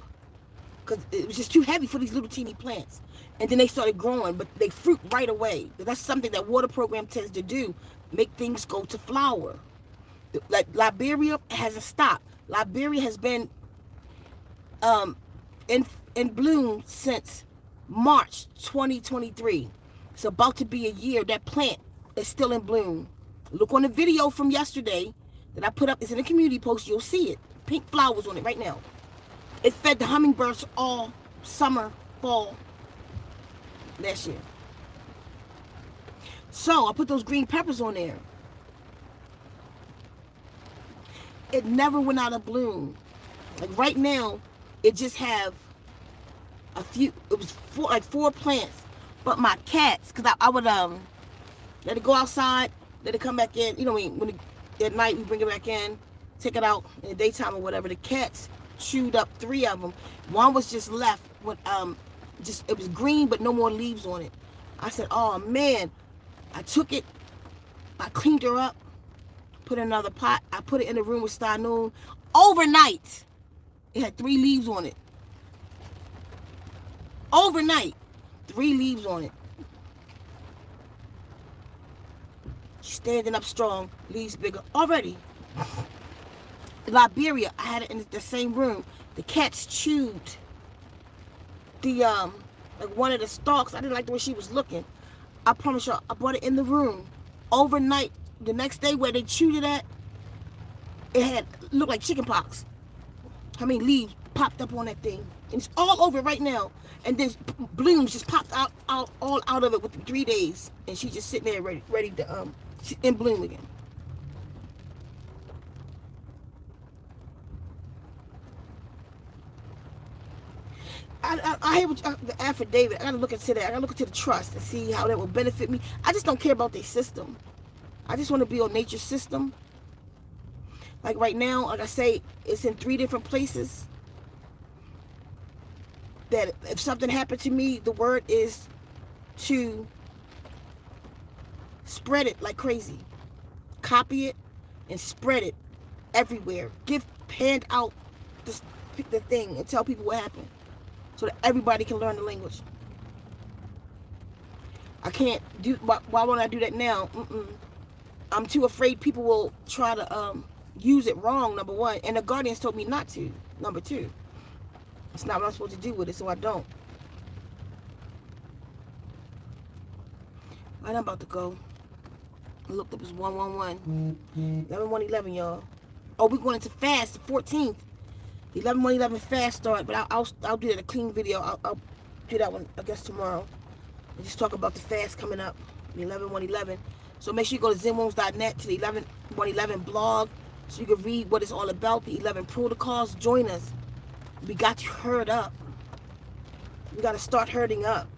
because it was just too heavy for these little teeny plants. And then they started growing, but they fruit right away. That's something that water program tends to do, make things go to flower. Like Liberia hasn't stopped. Liberia has been in bloom since March 2023. It's about to be a year. That plant is still in bloom. Look on the video from yesterday that I put up. It's in the community post. You'll see it. Pink flowers on it right now. It fed the hummingbirds all summer, fall, last year. So I put those green peppers on there. It never went out of bloom. Like right now, it just have a few. It was like 4 plants. But my cats, because I would let it go outside, let it come back in. You know, at night we bring it back in, take it out in the daytime or whatever. The cats chewed up 3 of them. One was just left with it was green but no more leaves on it. I said, oh man. I took it, I cleaned her up, put in another pot. I put it in the room with Stanoon. Overnight, it had 3 leaves on it. Overnight, 3 leaves on it. Standing up strong, leaves bigger already. Liberia, I had it in the same room. The cats chewed the like one of the stalks. I didn't like the way she was looking. I promise y'all, I brought it in the room overnight. The next day where they chewed it at, it looked like chicken pox. How many leaves popped up on that thing? And it's all over right now. And then blooms just popped out all out of it within 3 days. And she's just sitting there ready to she's in bloom again. I hear the affidavit. I gotta look into that. I gotta look into the trust and see how that will benefit me. I just don't care about their system. I just want to be on nature's system. Like right now, like I say, it's in 3 different places. That if something happened to me, the word is to spread it like crazy. Copy it and spread it everywhere. Hand out the thing and tell people what happened, so that everybody can learn the language. I can't do. Why won't I do that now? I'm too afraid people will try to use it wrong, number 1. And the guardians told me not to, number 2. It's not what I'm supposed to do with it, so I don't. Right, I'm about to go. I looked up as 111. 11/1/11, y'all. Oh, we're going into fast, the 14th. The 11/1/11 fast start, but I'll do that a clean video. I'll do that one, I guess, tomorrow. And just talk about the fast coming up, the 11/1/11. So make sure you go to ZenWombs.net to the 11/1/11 blog so you can read what it's all about, the 11 protocols. Join us. We got to herd up. We got to start herding up.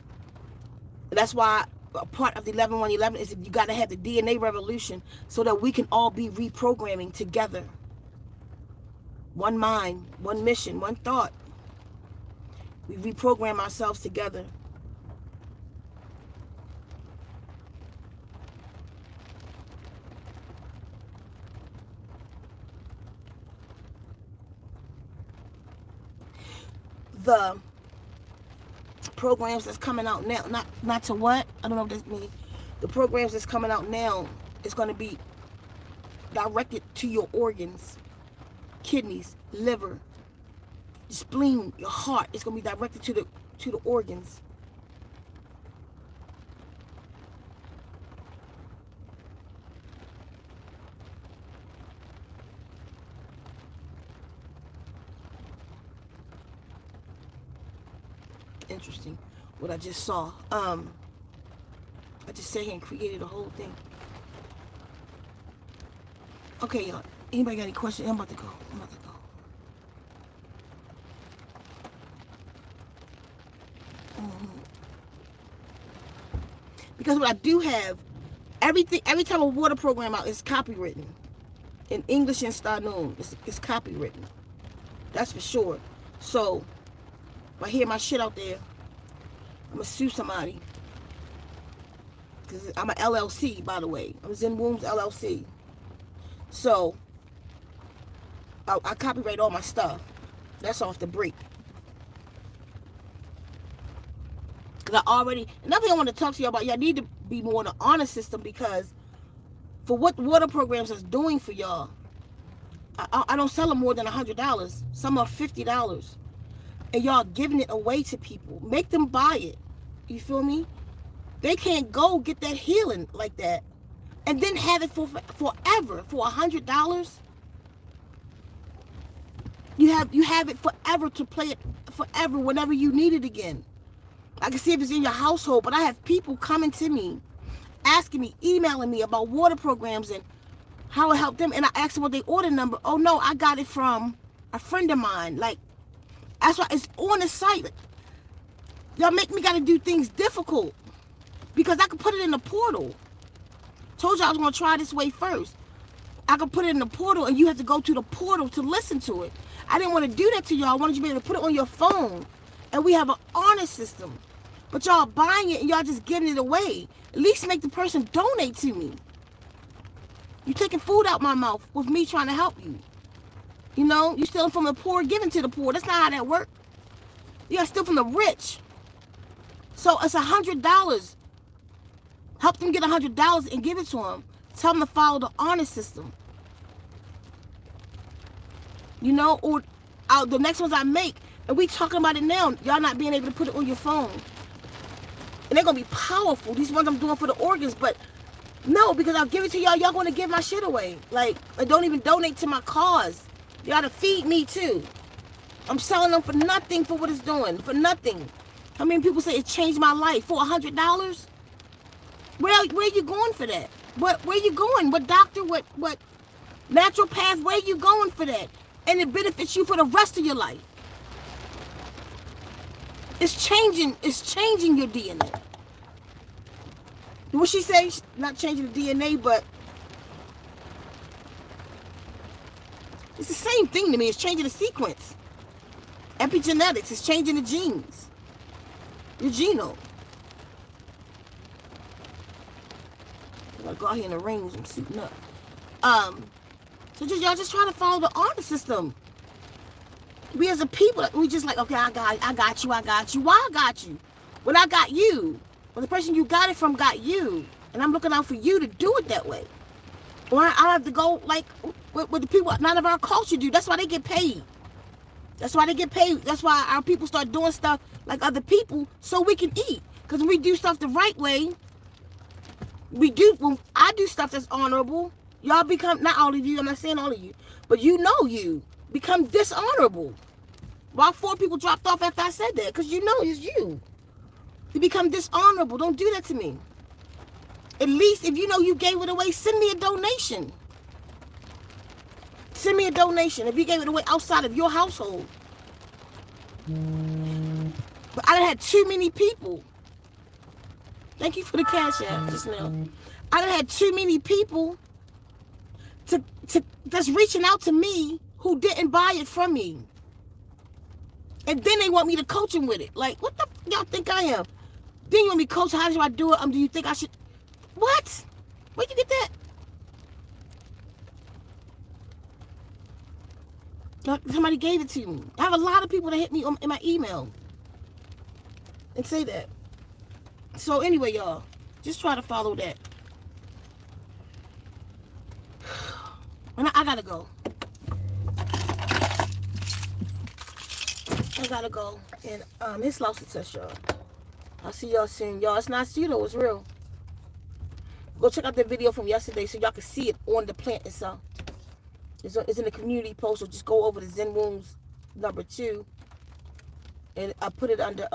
And that's why a part of the 11/1/11 is that you got to have the DNA revolution so that we can all be reprogramming together. One mind, one mission, one thought. We reprogram ourselves together. The programs that's coming out now, not to what? I don't know what this means. The programs that's coming out now is going to be directed to your organs. Kidneys, liver, spleen, your heart. It's going to be directed to the organs. Interesting what I just saw. I just sat here and created a whole thing. Okay, y'all. Anybody got any questions? I'm about to go. Because what I do have, every time a water program out is copywritten. In English and Stanoon, it's copywritten. That's for sure. So, if I hear my shit out there, I'm going to sue somebody. Because I'm an LLC, by the way. I'm Zen Wombs LLC. So, I copyright all my stuff. That's off the break. Because another thing I want to talk to you about, y'all need to be more on the honor system, because for what water programs is doing for y'all, I don't sell them more than $100. Some are $50. And y'all giving it away to people. Make them buy it. You feel me? They can't go get that healing like that and then have it for forever. For $100, you have it forever to play it forever whenever you need it again. I can see if it's in your household, but I have people coming to me, asking me, emailing me about water programs and how it helped them, and I ask them what they order number. Oh no, I got it from a friend of mine. Like, that's why it's on the site. Y'all make me gotta do things difficult because I could put it in the portal. Told you I was gonna try this way first. I could put it in the portal and you have to go to the portal to listen to it. I didn't want to do that to y'all. I wanted you to be able to put it on your phone. And we have an honor system. But y'all buying it and y'all just giving it away. At least make the person donate to me. You taking food out my mouth with me trying to help you. You know, you stealing from the poor, giving to the poor. That's not how that works. You gotta steal from the rich. So it's $100. Help them get $100 and give it to them. Tell them to follow the honor system. You know, or the next ones I make, and we talking about it now, y'all not being able to put it on your phone. And they're going to be powerful. These ones I'm doing for the organs, but no, because I'll give it to y'all, y'all going to give my shit away. Like, don't even donate to my cause. You got to feed me too. I'm selling them for nothing for what it's doing. For nothing. How many people say it changed my life? For $100? Where are you going for that? Where you going? What doctor? What naturopath? Where you going for that? And it benefits you for the rest of your life. It's changing your DNA. What she say? Not changing the DNA, but it's the same thing to me. It's changing the sequence. Epigenetics is changing the genes. Your genome. I gotta go out here in the rain. I'm suiting up. So y'all just trying to follow the honor system. We as a people, we just like, okay, I got you. Why I got you? When I got you, when the person you got it from got you, and I'm looking out for you to do it that way. Or I have to go like what the people none of our culture do. That's why they get paid. That's why they get paid. That's why our people start doing stuff like other people so we can eat. Because when we do stuff the right way, We do, when I do stuff that's honorable, y'all become, not all of you, I'm not saying all of you, but you become dishonorable. Why 4 people dropped off after I said that? Because you know it's you. You become dishonorable. Don't do that to me. At least if you know you gave it away, send me a donation. Send me a donation if you gave it away outside of your household. But I done had too many people. Thank you for the cash app just now. I done had too many people to that's reaching out to me who didn't buy it from me. And then they want me to coach them with it. Like, what the y'all think I am? Then you want me to coach, how do I do it? Do you think I should? What? Where'd you get that? Somebody gave it to me. I have a lot of people that hit me in my email and say that. So anyway, y'all, just try to follow that. And I gotta go. I gotta go. And it's lost to test, y'all. I'll see y'all soon. Y'all, it's not pseudo, it's real. Go check out the video from yesterday so y'all can see it on the plant itself. It's in the community post, so just go over to Zen Wombs #2. And I put it under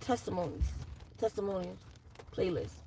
testimonials playlist.